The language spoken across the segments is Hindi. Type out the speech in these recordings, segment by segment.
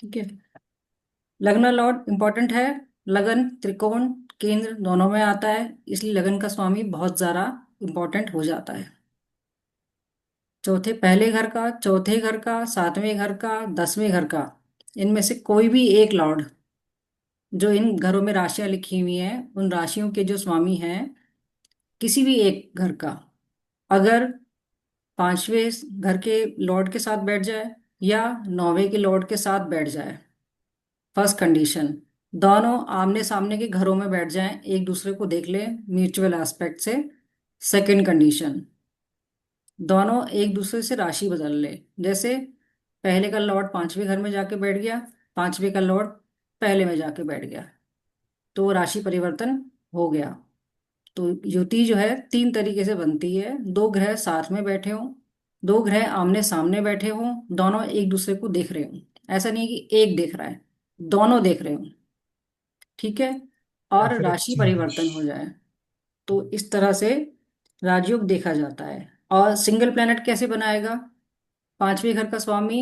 ठीक है। लग्न लॉर्ड इंपॉर्टेंट है। लगन त्रिकोण केंद्र दोनों में आता है, इसलिए लगन का स्वामी बहुत ज्यादा इंपॉर्टेंट हो जाता है। चौथे पहले घर का, चौथे घर का, सातवें घर का, 10वें घर का, इनमें से कोई भी एक लॉर्ड जो इन घरों में राशियां लिखी हुई हैं उन राशियों के जो स्वामी हैं, किसी भी एक घर का अगर पांचवें घर के लॉर्ड के साथ बैठ जाए या नौवें के लॉर्ड के साथ बैठ जाए, फर्स्ट कंडीशन, दोनों आमने सामने के घरों में बैठ जाएं, एक दूसरे को देख लें म्यूचुअल एस्पेक्ट से। सेकंड कंडीशन, दोनों एक दूसरे से राशि बदल ले। जैसे पहले का लॉर्ड पांचवें घर में जाके बैठ गया, पांचवें का लॉर्ड पहले में जाके बैठ गया, तो वो राशि परिवर्तन हो गया। तो युति जो है तीन तरीके से बनती है। दो ग्रह साथ में बैठे हों, दो ग्रह आमने सामने बैठे हों, दोनों एक दूसरे को देख रहे हों। ऐसा नहीं है कि एक देख रहा है, दोनों देख रहे हों। ठीक है। या और फिर राशि एक्सचेंज। परिवर्तन हो जाए, तो इस तरह से राजयोग देखा जाता है। और सिंगल प्लेनेट कैसे बनाएगा? पांचवें घर का स्वामी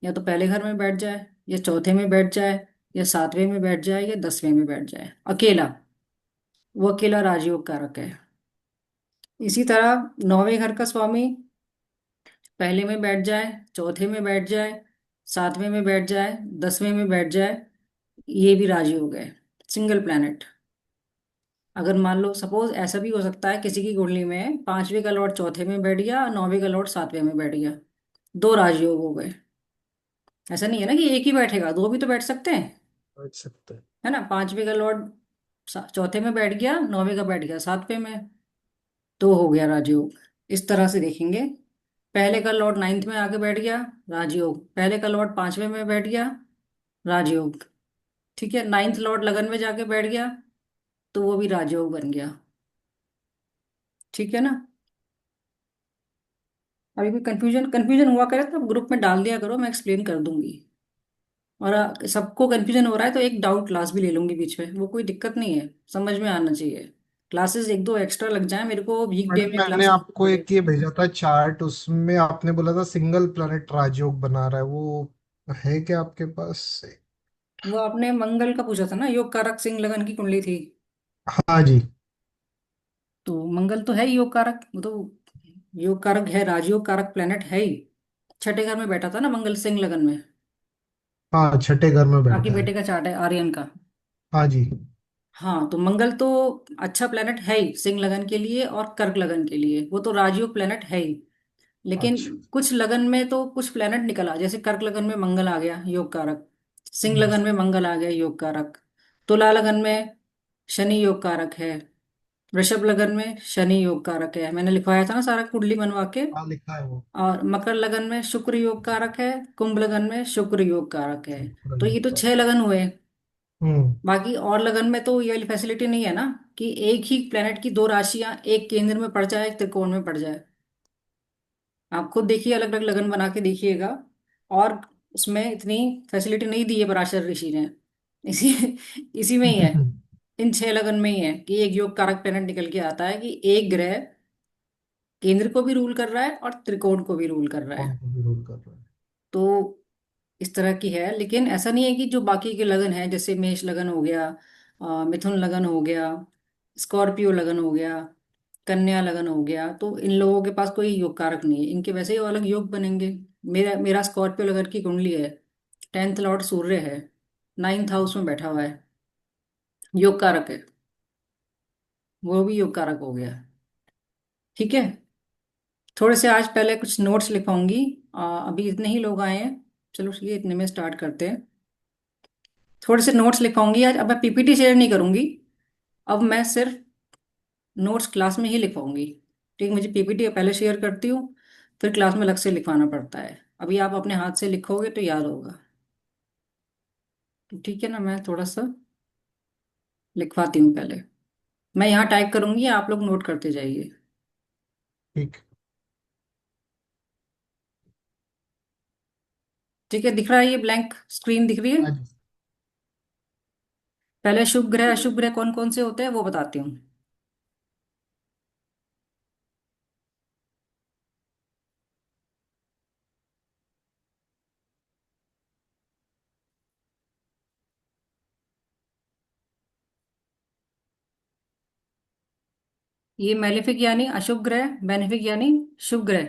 या तो पहले घर में बैठ जाए, या चौथे में बैठ जाए, या सातवें में बैठ जाए, या 10वें में बैठ जाए अकेला, वो अकेला राजयोग कारक है। इसी तरह नौवें घर का स्वामी पहले में बैठ जाए, चौथे में बैठ जाए, सातवें में बैठ जाए, 10वें में बैठ जाए, ये भी राजयोग है, सिंगल प्लैनेट। अगर मान लो सपोज ऐसा भी हो सकता है किसी की कुंडली में पांचवें का लॉर्ड चौथे में बैठ गया, नौवें का लॉर्ड सातवें में बैठ गया, दो राजयोग हो गए। ऐसा नहीं है ना कि एक ही बैठेगा, दो भी तो बैठ सकते हैं, समझ सकते हैं। है ना। पांचवे का लॉर्ड चौथे में बैठ गया, नौवे का बैठ गया सातवें में, तो हो गया राजयोग। इस तरह से देखेंगे। पहले का लॉर्ड नाइन्थ में आके बैठ गया, राजयोग। पहले का लॉर्ड पांचवे में बैठ गया, राजयोग। ठीक है। नाइन्थ लॉर्ड लगन में जाके बैठ गया, तो वो भी राजयोग बन गया। ठीक है ना। अभी कोई कंफ्यूजन कंफ्यूजन हुआ करे तो आप ग्रुप में डाल दिया करो, मैं एक्सप्लेन कर दूंगी। और सबको कंफ्यूजन हो रहा है तो एक डाउट क्लास भी ले लूंगी बीच में, वो कोई दिक्कत नहीं है, समझ में आना चाहिए। क्लासेस एक दो एक्स्ट्रा लग जाए मेरे को, वीक डे मैडम में मैंने क्लास आपको पड़े। एक ये भेजा था चार्ट, उसमें आपने बोला था सिंगल प्लैनेट राजयोग बना रहा है, वो है क्या आपके पास? वो आपने मंगल का पूछा था ना, योग कारक सिंह लगन की कुंडली थी। हाँ जी। तो मंगल तो है ही योग कारक, वो तो योग कारक है, राजयोग कारक प्लेनेट है ही। छठे घर में बैठा था ना मंगल सिंह लगन में। हाँ, छठे घर में बाकी बैठा है। बेटे का चार्ट है आर्यन का। हाँ जी। हाँ, तो मंगल तो अच्छा प्लेनेट है ही सिंह लगन के लिए और कर्क लगन के लिए, वो तो राजयोग प्लेनेट है ही। लेकिन अच्छा। कुछ लगन में तो कुछ प्लेनेट निकला, जैसे कर्क लगन में मंगल आ गया योग कारक, सिंह हम्म, लगन में मंगल आ गया योग कारक, तुला लगन में शनि योग कारक है, वृषभ लगन में शनि योग कारक है, मैंने लिखवाया था ना सारा कुंडली बनवा के। हाँ लिखा है वो। और मकर लगन में शुक्र योग कारक है, कुंभ लगन में शुक्र योग कारक है। तो ये प्रयोग तो कर। 6 लगन हुए। हम्म। बाकी और लगन में तो ये वाली फैसिलिटी नहीं है ना, कि एक ही प्लेनेट की दो राशियां एक केंद्र में पड़ जाए, एक त्रिकोण में पड़ जाए। आप खुद देखिए, अलग अलग लगन बना के देखिएगा। और उसमें इतनी फैसिलिटी नहीं दी है पराशर ऋषि ने। इसी इसी में ही है, इन 6 लगन में ही है कि एक योग कारक प्लेनेट निकल के आता है कि एक ग्रह केंद्र को भी रूल कर रहा है और त्रिकोण को भी रूल कर रहा कौन है। को विरोध कर रहा है? तो इस तरह की है। लेकिन ऐसा नहीं है कि जो बाकी के लगन हैं, जैसे मेष लगन हो गया, मिथुन लगन हो गया, स्कॉर्पियो लगन हो गया, कन्या लगन हो गया, तो इन लोगों के पास कोई योग कारक नहीं है, इनके वैसे ही अलग योग बनेंगे। मेरा मेरा स्कॉर्पियो लगन की कुंडली है, 10th लॉर्ड सूर्य है, 9th हाउस में बैठा हुआ है, योग कारक है, वो भी योग कारक हो गया। ठीक है। थोड़े से आज पहले कुछ नोट्स लिखवाऊंगी। अभी इतने ही लोग आए हैं, चलो चलिए इतने में स्टार्ट करते हैं। थोड़े से नोट्स लिखवाऊंगी आज, अब मैं पीपीटी शेयर नहीं करूंगी। अब मैं सिर्फ नोट्स क्लास में ही लिखवाऊंगी। ठीक, मुझे पीपीटी पहले शेयर करती हूँ, फिर क्लास में अलग से लिखवाना पड़ता है। अभी आप अपने हाथ से लिखोगे तो याद होगा। तो ठीक है ना, मैं थोड़ा सा लिखवाती हूँ पहले। मैं यहाँ टाइप करूंगी, आप लोग नोट करते जाइए। ठीक। ठीक है, दिख रहा है ये ब्लैंक स्क्रीन दिख रही है। हाँ जी। पहले शुभ ग्रह अशुभ ग्रह कौन कौन से होते हैं वो बताती हूँ। ये मेलेफिक यानी अशुभ ग्रह, बेनिफिक यानी शुभ ग्रह।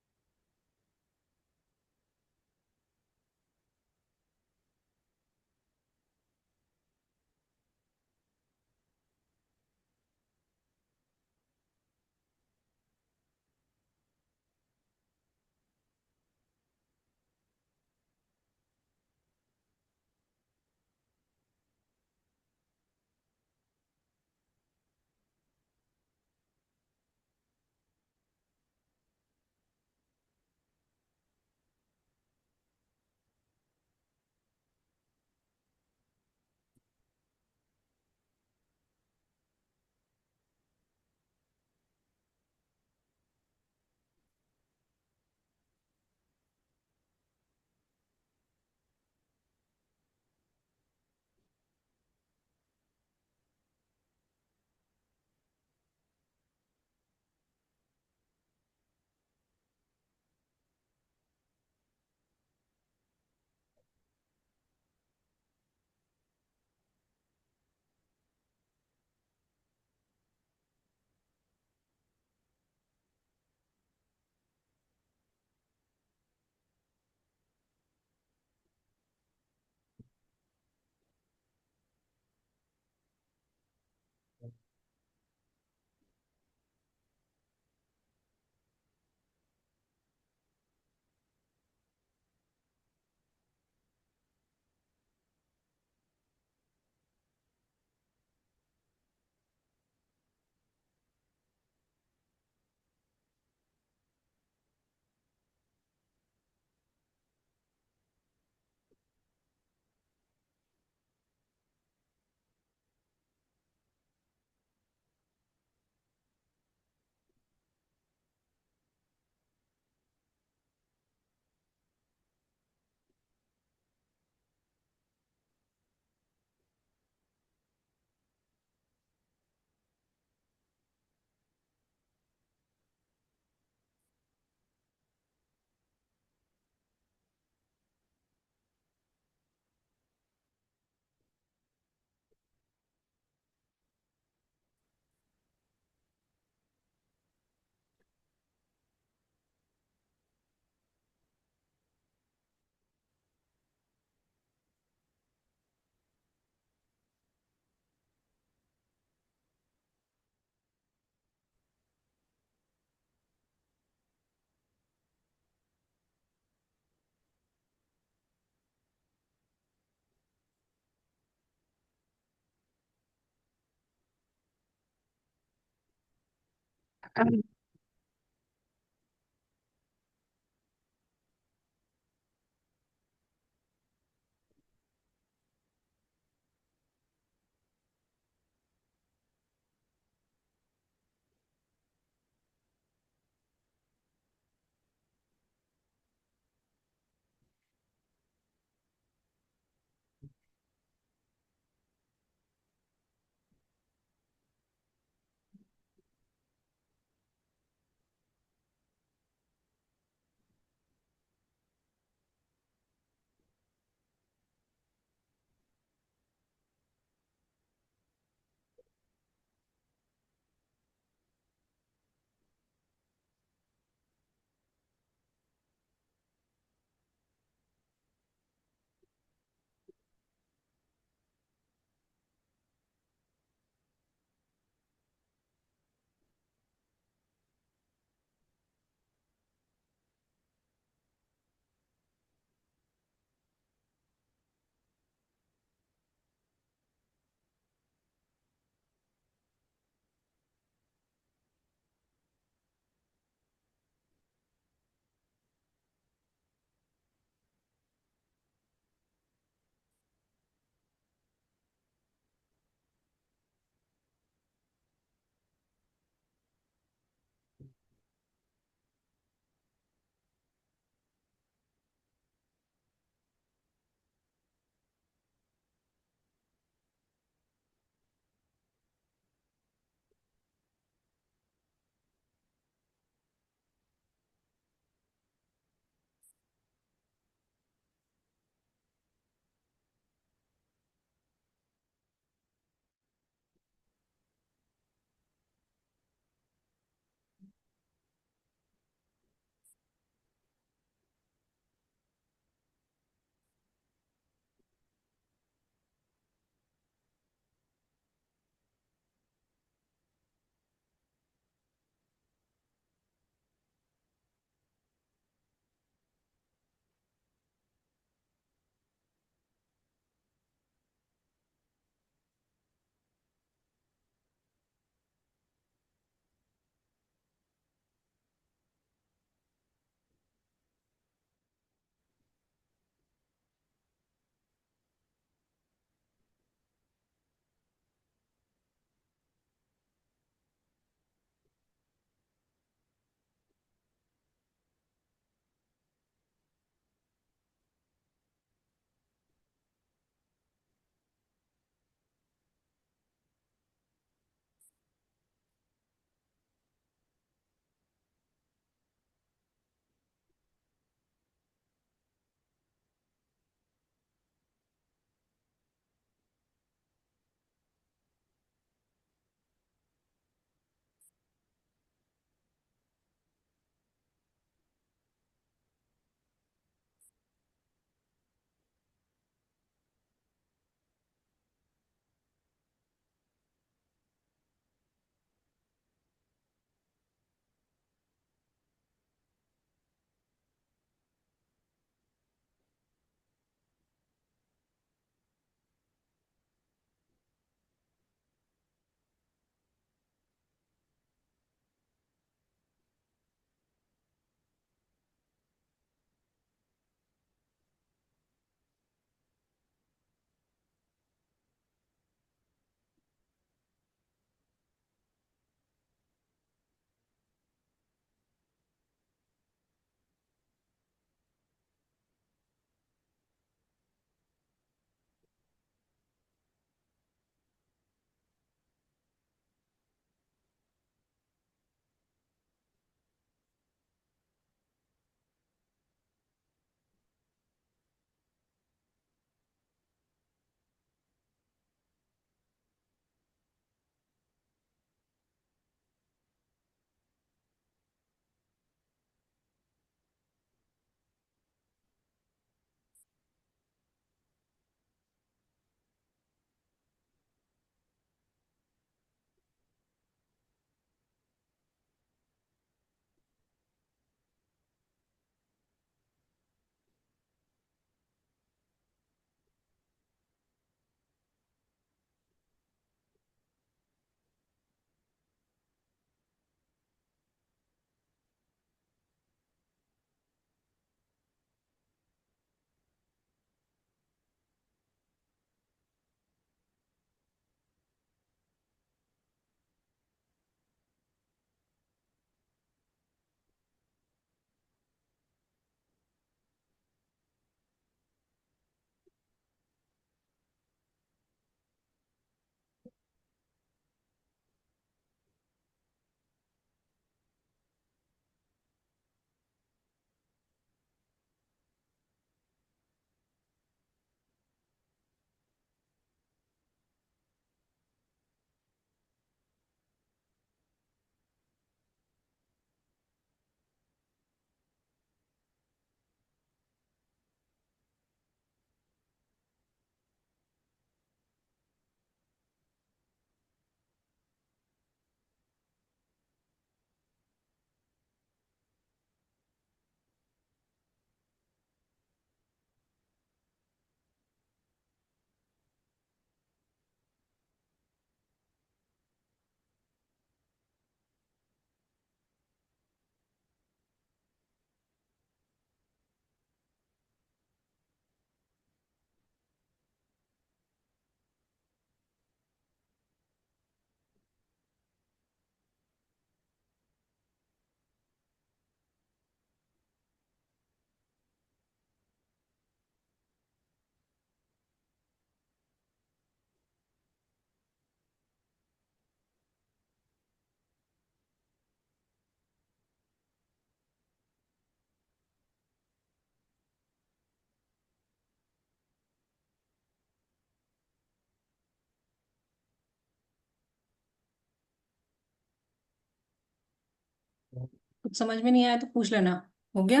कुछ समझ में नहीं आया तो पूछ लेना। हो गया?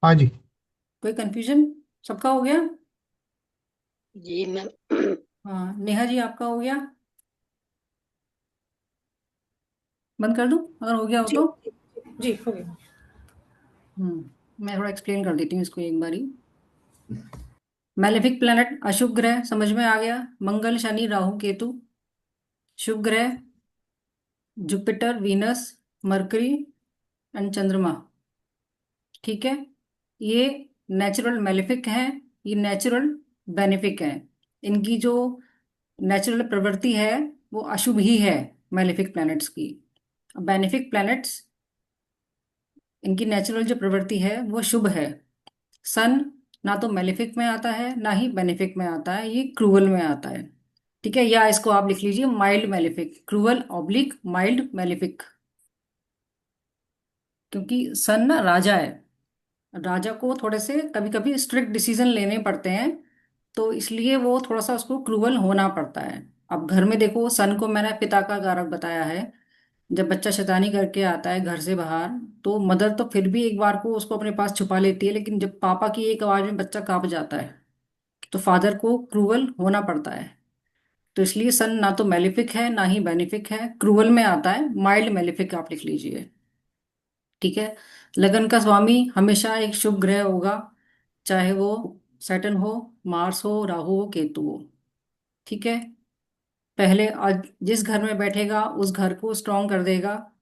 हाँ जी। कोई कंफ्यूजन? सबका हो गया? जी मैम। हाँ, नेहा जी आपका हो गया? बंद कर दूं अगर हो गया हो जी तो? जी जी, हो गया। मैं थोड़ा एक्सप्लेन कर देती हूँ इसको एक बारी। मैलेफिक प्लैनेट अशुभ ग्रह समझ में आ गया। मंगल, शनि, राहु, केतु। शुभ ग्रह जुपिटर, वीनस, मरकरी एंड चंद्रमा। ठीक है। ये नेचुरल मैलेफिक हैं, ये नेचुरल बेनिफिक हैं। इनकी जो नेचुरल प्रवृत्ति है वो अशुभ ही है, मैलेफिक प्लैनेट्स की। बेनिफिक प्लैनेट्स, इनकी नेचुरल जो प्रवृत्ति है वो शुभ है। सन ना तो मेलेफिक में आता है ना ही बेनिफिक में आता है, ये क्रूवल में आता है। ठीक है, या इसको आप लिख लीजिए mild malefic, cruel oblique mild malefic. क्योंकि सन ना राजा है, राजा को थोड़े से कभी कभी स्ट्रिक्ट डिसीजन लेने पड़ते हैं, तो इसलिए वो थोड़ा सा उसको क्रूवल होना पड़ता है। अब घर में देखो, सन को मैंने पिता का कारक बताया है। जब बच्चा शैतानी करके आता है घर से बाहर, तो मदर तो फिर भी एक बार को उसको अपने पास छुपा लेती है, लेकिन जब पापा की एक आवाज में बच्चा कांप जाता है, तो फादर को क्रूवल होना पड़ता है। तो इसलिए सन ना तो मेलिफिक है ना ही बेनिफिक है, क्रूवल में आता है, माइल्ड मेलिफिक आप लिख लीजिए। ठीक है। लगन का स्वामी हमेशा एक शुभ ग्रह होगा, चाहे वो सैटर्न हो, मार्स हो, राहु हो, केतु हो। ठीक है। पहले आज जिस घर में बैठेगा उस घर को स्ट्रांग कर देगा,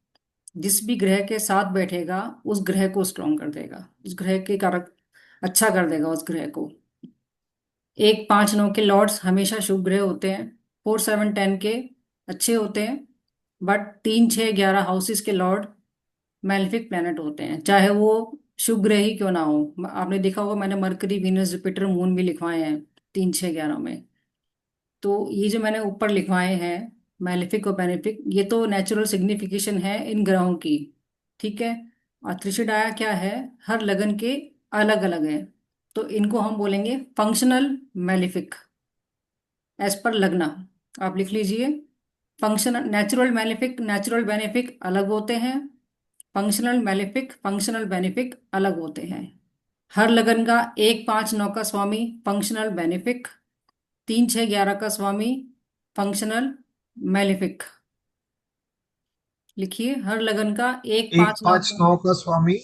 जिस भी ग्रह के साथ बैठेगा उस ग्रह को स्ट्रांग कर देगा, उस ग्रह के कारक अच्छा कर देगा उस ग्रह को। 1, 5, 9 के लॉर्ड्स हमेशा शुभ ग्रह होते हैं। 4, 7, 10 के अच्छे होते हैं। बट 3, 6, 11 हाउसेस के लॉर्ड मैलेफिक प्लैनेट होते हैं, चाहे वो शुभ ग्रह ही क्यों ना हो। आपने देखा होगा मैंने मरकरी, वीनस, जुपिटर, मून भी लिखवाए हैं 3, 6, 11 में। तो ये जो मैंने ऊपर लिखवाए हैं मैलेफिक और बेनिफिक, ये तो नेचुरल सिग्निफिकेशन है इन ग्रहों की। ठीक है। और त्रिशिडाया क्या है, हर लगन के अलग अलग है, तो इनको हम बोलेंगे फंक्शनल मैलेफिक एज पर लगना। आप लिख लीजिए, functional natural malefic natural benefic अलग होते हैं, फंक्शनल मैलेफिक फंक्शनल बेनिफिक अलग होते हैं। हर लगन का 1, 5, 9 का स्वामी फंक्शनल बेनिफिक, 3, 6, 11 का स्वामी फंक्शनल मैलेफिक। लिखिए, हर लगन का एक एक पांच नौ पांच नौ का स्वामी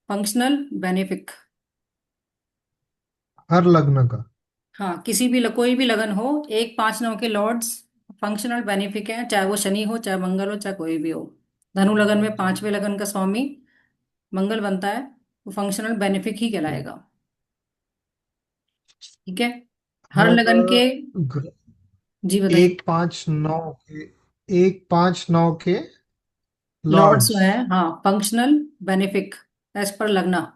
फंक्शनल बेनिफिक। हर लग्न का। हाँ, किसी भी कोई भी लगन हो, 1, 5, 9 के लॉर्ड्स फंक्शनल बेनिफिक है, चाहे वो शनि हो, चाहे मंगल हो, चाहे कोई भी हो। धनु लगन में 5वें लगन का स्वामी मंगल बनता है, वो फंक्शनल बेनिफिक ही कहलाएगा। ठीक है। हर हर लगन के, ग्र- जी बताइए। 1, 5, 9 के 1, 5, 9 के लॉर्ड्स लॉर्ड्स जो है, हाँ, फंक्शनल बेनिफिक एज पर लगना,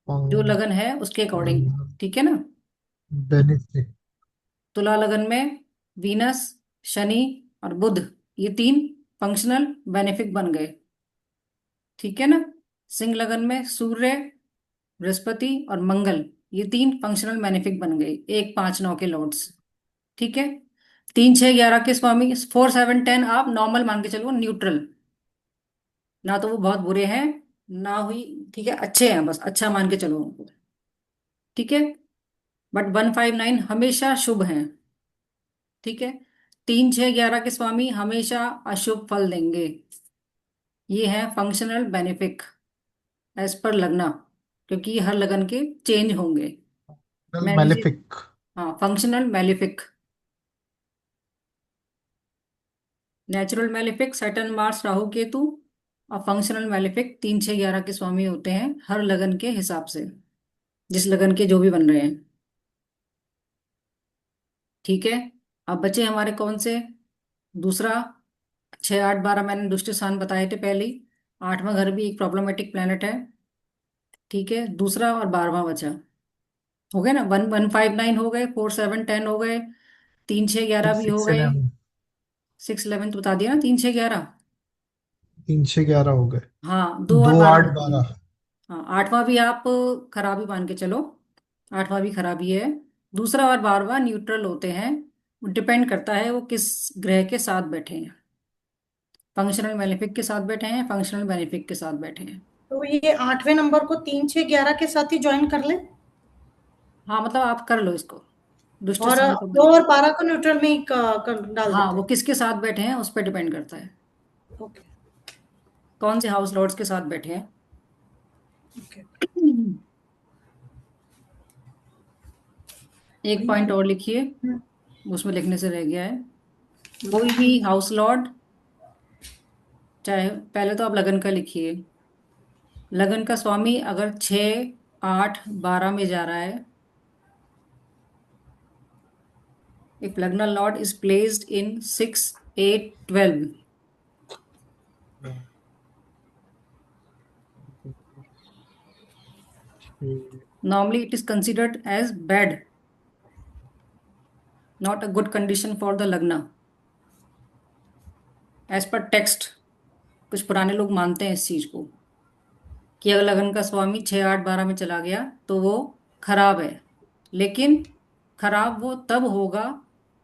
जो लगन है उसके अकॉर्डिंग। ठीक है ना। बेनिफिट। तुला लगन में वीनस, शनि और बुध, ये 3 फंक्शनल बेनिफिक बन गए। ठीक है ना। सिंह लगन में सूर्य, बृहस्पति और मंगल, ये 3 फंक्शनल बेनिफिक बन गए 1, 5, 9 के लॉर्ड्स। ठीक है। 3, 6, 11 के स्वामी 4, 7, 10 आप नॉर्मल मान के चलो, न्यूट्रल। ना तो वो बहुत बुरे हैं, ना हुई, ठीक है, अच्छे हैं, बस अच्छा मान के चलो उनको। ठीक है। बट 1, 5, 9 हमेशा शुभ हैं। ठीक है। 3, 6, 11 के स्वामी हमेशा अशुभ फल देंगे। ये है फंक्शनल बेनिफिक एज पर लगना, क्योंकि ये हर लगन के चेंज होंगे। मैं नीचे, मैलेफिक। हाँ, functional malefic. Natural malefic Saturn, Mars, Rahu, Ketu. और फंक्शनल मैलिफिक 3, 6, 11 के स्वामी होते हैं हर लगन के हिसाब से, जिस लगन के जो भी बन रहे हैं। ठीक है। अब बचे हमारे कौन से? दूसरा, 6, 8, 12 मैंने दुष्ट स्थान बताए थे पहले ही। 8वां घर भी एक प्रॉब्लमेटिक प्लेनेट है। ठीक है, दूसरा और 12वां बचा। हो गए ना, 1, 1, 5, 9 हो गए, 4, 7, 10 हो गए, 3, 6, 11 भी हो सिक्स गए। 11 6, 11 तो बता दिया ना, 3, 6, 11। 3, 6, 11 हो गए। हाँ, 2 और 12 2, 8, बचे हैं। 12 हाँ, 8वां भी आप खराबी मान के चलो, 8वां भी खराबी है। दूसरा और 12वां न्यूट्रल होते हैं। डिपेंड करता है वो किस ग्रह के साथ बैठे हैं। फंक्शनल बेनिफिक के साथ बैठे हैं, फंक्शनल बेनिफिक के साथ बैठे हैं। तो ये 8वें नंबर को 3, 6, 11 के साथ ही ज्वाइन कर ले। हाँ मतलब आप कर लो इसको, दुष्ट और स्थान को 2 और 12 को न्यूट्रल में ही डाल हाँ देते वो हैं। किसके साथ बैठे हैं उस पर डिपेंड करता है, ओके। कौन से हाउस लॉर्ड्स के साथ बैठे हैं। ओके। एक पॉइंट और लिखिए, उसमें लिखने से रह गया है। कोई भी हाउस लॉर्ड, चाहे पहले तो आप लगन का लिखिए, लगन का स्वामी अगर 6, 8, 12 में जा रहा है, इफ लग्न लॉर्ड इज प्लेस्ड इन 6, 8, 12, ठीक। normally it is considered as bad, not a good condition for the lagna as per text। कुछ पुराने लोग मानते हैं इस चीज को कि अगर लगन का स्वामी 6, 8, 12 में चला गया तो वो खराब है। लेकिन खराब वो तब होगा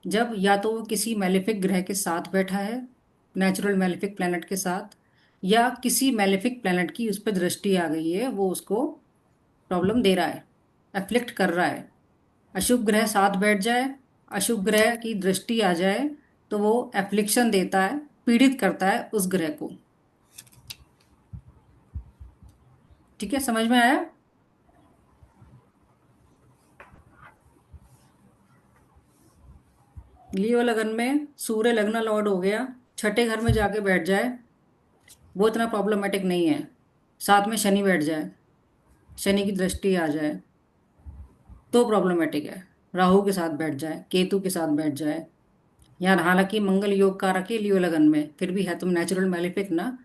जब या तो वो किसी मैलेफिक ग्रह के साथ बैठा है, नेचुरल मैलेफिक प्लैनेट के साथ, या किसी मैलेफिक प्लैनेट की उस पर दृष्टि आ गई है, वो उसको प्रॉब्लम दे रहा है, अफ्लिक्ट कर रहा है। अशुभ ग्रह साथ बैठ जाए, अशुभ ग्रह की दृष्टि आ जाए, तो वो एफ्लिक्शन देता है, पीड़ित करता है उस ग्रह को। ठीक है, समझ में आया। लियो लगन में सूर्य लग्न लॉर्ड हो गया, छठे घर में जाके बैठ जाए, वो इतना प्रॉब्लमेटिक नहीं है। साथ में शनि बैठ जाए, शनि की दृष्टि आ जाए तो प्रॉब्लमेटिक है। राहु के साथ बैठ जाए, केतु के साथ बैठ जाए, यार हालांकि मंगल योग कारक है लियो लगन में, फिर भी है तुम नेचुरल मैलिफिक ना।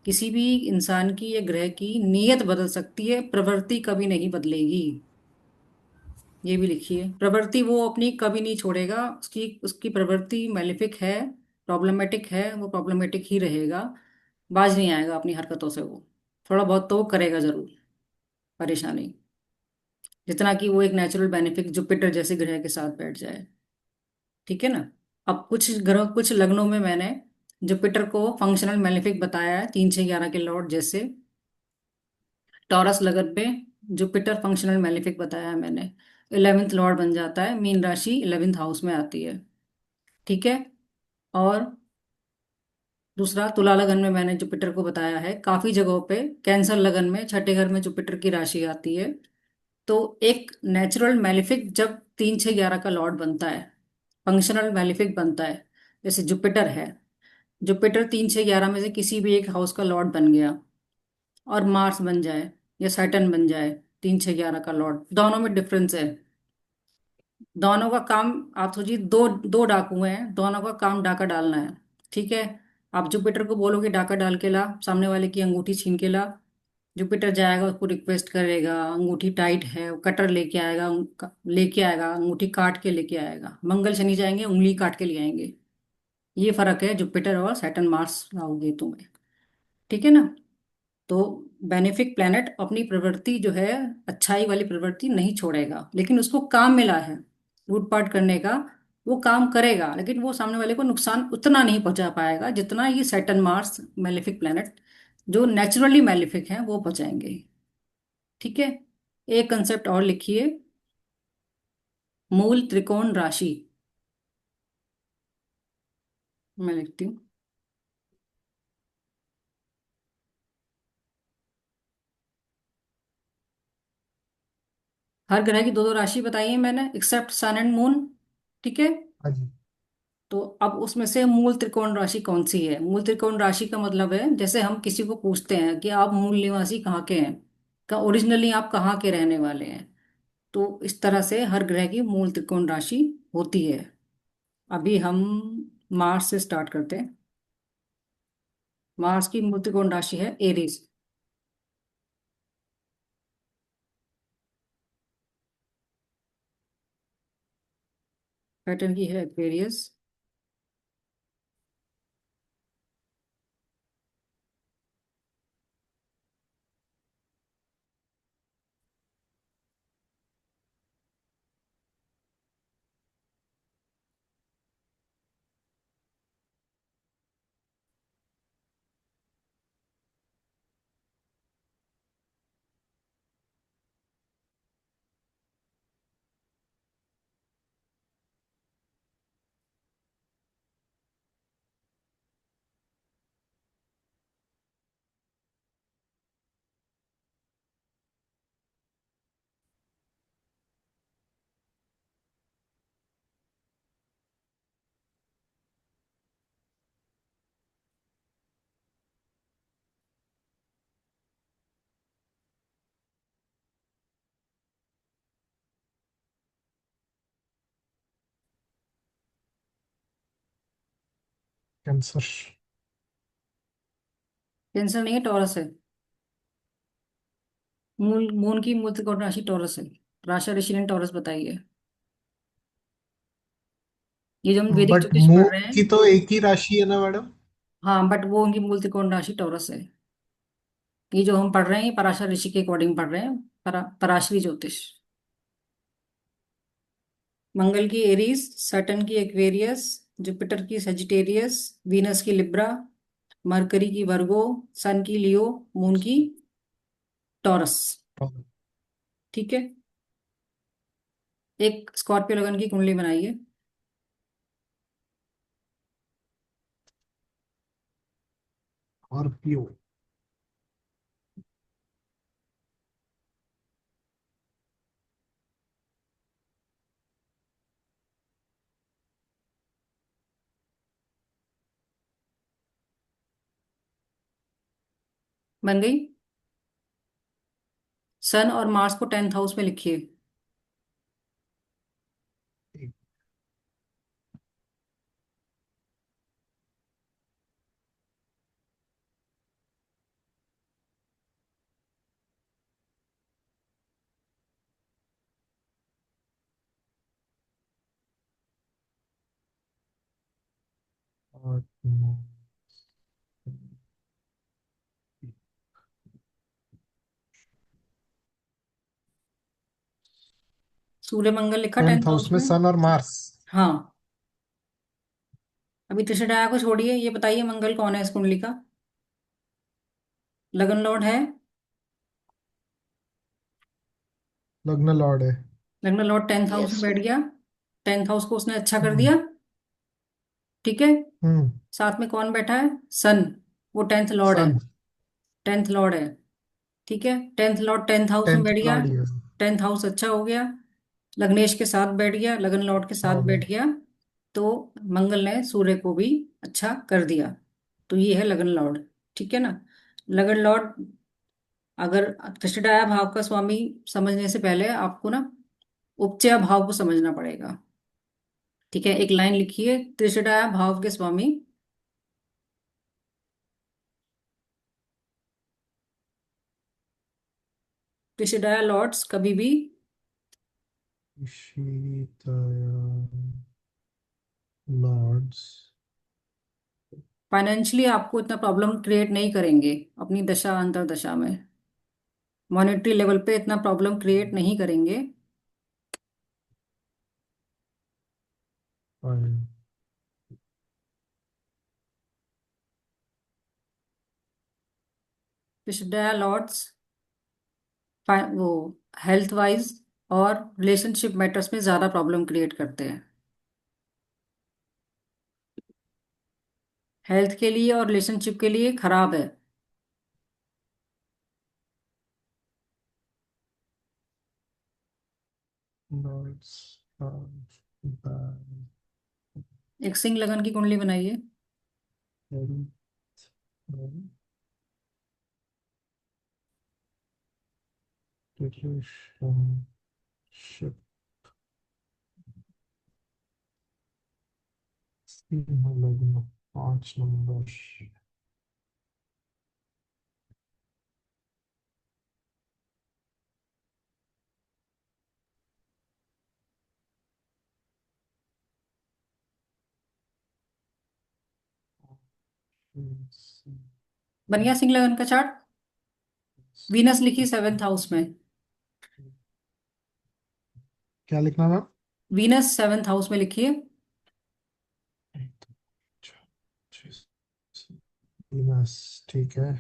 किसी भी इंसान की या ग्रह की नीयत बदल सकती है, प्रवृत्ति कभी नहीं बदलेगी। ये भी लिखिए, प्रवृत्ति वो अपनी कभी नहीं छोड़ेगा, उसकी उसकी प्रवृत्ति मैलिफिक है, प्रॉब्लमेटिक है, वो प्रॉब्लमेटिक ही रहेगा। बाज नहीं आएगा अपनी हरकतों से वो, थोड़ा बहुत तो वो करेगा जरूर परेशानी, जितना कि वो एक नेचुरल बेनिफिक जुपिटर जैसे ग्रह के साथ बैठ जाए। ठीक है ना। अब कुछ ग्रह, कुछ लग्नों में मैंने जुपिटर को फंक्शनल मैलेफिक बताया है, 3, 6, 11 के लॉर्ड जैसे। टॉरस लगन में जुपिटर फंक्शनल मैलेफिक बताया है मैंने, 11th लॉर्ड बन जाता है, मीन राशि 11th हाउस में आती है। ठीक है। और दूसरा तुला लगन में मैंने जुपिटर को बताया है काफी जगहों पे, कैंसर लगन में छठे घर में जुपिटर की राशि आती है। तो एक नेचुरल मैलेफिक जब 3, 6, 11 का लॉर्ड बनता है, फंक्शनल मैलेफिक बनता है, जैसे जुपिटर है, जुपिटर 3, 6, 11 में से किसी भी एक हाउस का लॉर्ड बन गया, और मार्स बन जाए या सैटर्न बन जाए 3, 6, 11 का लॉर्ड, दोनों में डिफरेंस है। दोनों का काम, आप सोचिए दो दो डाकू हैं, दोनों का काम डाका डालना है। ठीक है। आप जुपिटर को बोलोगे डाका डाल के ला, सामने वाले की अंगूठी छीन के ला, जुपिटर जाएगा उसको रिक्वेस्ट करेगा, अंगूठी टाइट है, वो कटर लेके आएगा, लेके आएगा अंगूठी काट के लेके आएगा। मंगल शनि जाएंगे उंगली काट के ले आएंगे। ये फर्क है जुपिटर और सैटर्न मार्स राहु केतु में। ठीक है ना। तो बेनिफिक प्लेनेट अपनी प्रवृत्ति जो है, अच्छाई वाली प्रवृत्ति नहीं छोड़ेगा, लेकिन उसको काम मिला है लूटपाट करने का, वो काम करेगा, लेकिन वो सामने वाले को नुकसान उतना नहीं पहुंचा पाएगा जितना ये सैटर्न मार्स मेलेफिक प्लेनेट जो नेचुरली मेलेफिक हैं वो पहुंचाएंगे। ठीक है। एक कंसेप्ट और लिखिए, मूल त्रिकोण राशि। मैं लिखती हूँ, हर ग्रह की दो दो राशि बताई है मैंने एक्सेप्ट सन एंड मून। ठीक है। हाँ जी। तो अब उसमें से मूल त्रिकोण राशि कौन सी है। मूल त्रिकोण राशि का मतलब है, जैसे हम किसी को पूछते हैं कि आप मूल निवासी कहाँ के हैं, का ओरिजिनली आप कहाँ के रहने वाले हैं, तो इस तरह से हर ग्रह की मूल त्रिकोण राशि होती है। अभी हम मार्स से स्टार्ट करते हैं। मार्स की मूल त्रिकोण राशि है एरीज। पैटर्न की है एक्वेरियस। कैंसर। कैंसर नहीं है, टॉरस है। मून मून की मूल त्रिकोण राशि टॉरस है। राशि ऋषि ने टॉरस बताई है। ये जो हम वैदिक बट ज्योतिष पढ़ मून रहे हैं। की तो एक ही राशि है ना मैडम? हाँ, बट वो उनकी मूल त्रिकोण राशि टॉरस है। ये जो हम पढ़ रहे हैं ये पराशर ऋषि के अकॉर्डिंग पढ़ रहे हैं। पराशरी ज्योतिष। मंगल की एरीज, सैटर्न की एक्वेरियस, जुपिटर की सजिटेरियस, वीनस की लिब्रा, मरकरी की वर्गो, सन की लियो, मून की टॉरस। ठीक है। एक स्कॉर्पियो लगन की कुंडली बनाइए। और पीओ। बन गई। सन और मार्स को 10th हाउस में लिखिए। और सूर्य मंगल लिखा 10th 10th हाउस हाउस में में। सन और मार्स। हाँ। अभी त्रिषाया को छोड़िए, ये बताइए मंगल कौन है इस कुंडली का। लगन लॉर्ड है। लग्न लॉर्ड है। लगन लॉर्ड 10th हाउस में यस। बैठ गया। 10th हाउस को उसने अच्छा कर हम्म। दिया। ठीक है। हम्म। साथ में कौन बैठा है? सन। वो 10th लॉर्ड है। सन। 10th लॉर्ड है। ठीक है। 10th लॉर्ड 10th हाउस में 10th बैठ गया। लॉर्ड ही है। 10th हाउस अच्छा हो गया। लग्नेश के साथ बैठ गया, लगन लॉर्ड के साथ हाँ। बैठ गया। तो मंगल ने सूर्य को भी अच्छा कर दिया। तो ये है लगन लॉर्ड। ठीक है ना। लगन लॉर्ड, अगर कृष्णडाया भाव का स्वामी समझने से पहले आपको ना उपचय भाव को समझना पड़ेगा। ठीक है, एक लाइन लिखिए, त्रिषडाया भाव के स्वामी। त्रिषडाया लॉर्ड्स कभी भी शीतया लॉर्ड्स। फाइनेंशियली आपको इतना प्रॉब्लम क्रिएट नहीं करेंगे अपनी दशा अंतर दशा में। मॉनेटरी लेवल पे इतना प्रॉब्लम क्रिएट नहीं करेंगे। त्रिषडाया लॉर्ड्स वो हेल्थ वाइज और रिलेशनशिप मैटर्स में ज्यादा प्रॉब्लम क्रिएट करते हैं। हेल्थ के लिए और रिलेशनशिप के लिए खराब है। लॉर्ड्स ऑफ द एक सिंह लगन की कुंडली बनाइए। रिलेशनशिप। सिंह लग्न 5 नंबर। बन गया सिंह लगन का चार्ट। वीनस लिखी 7th हाउस में। क्या लिखना था? वीनस 7th हाउस में लिखिए। बस ठीक है।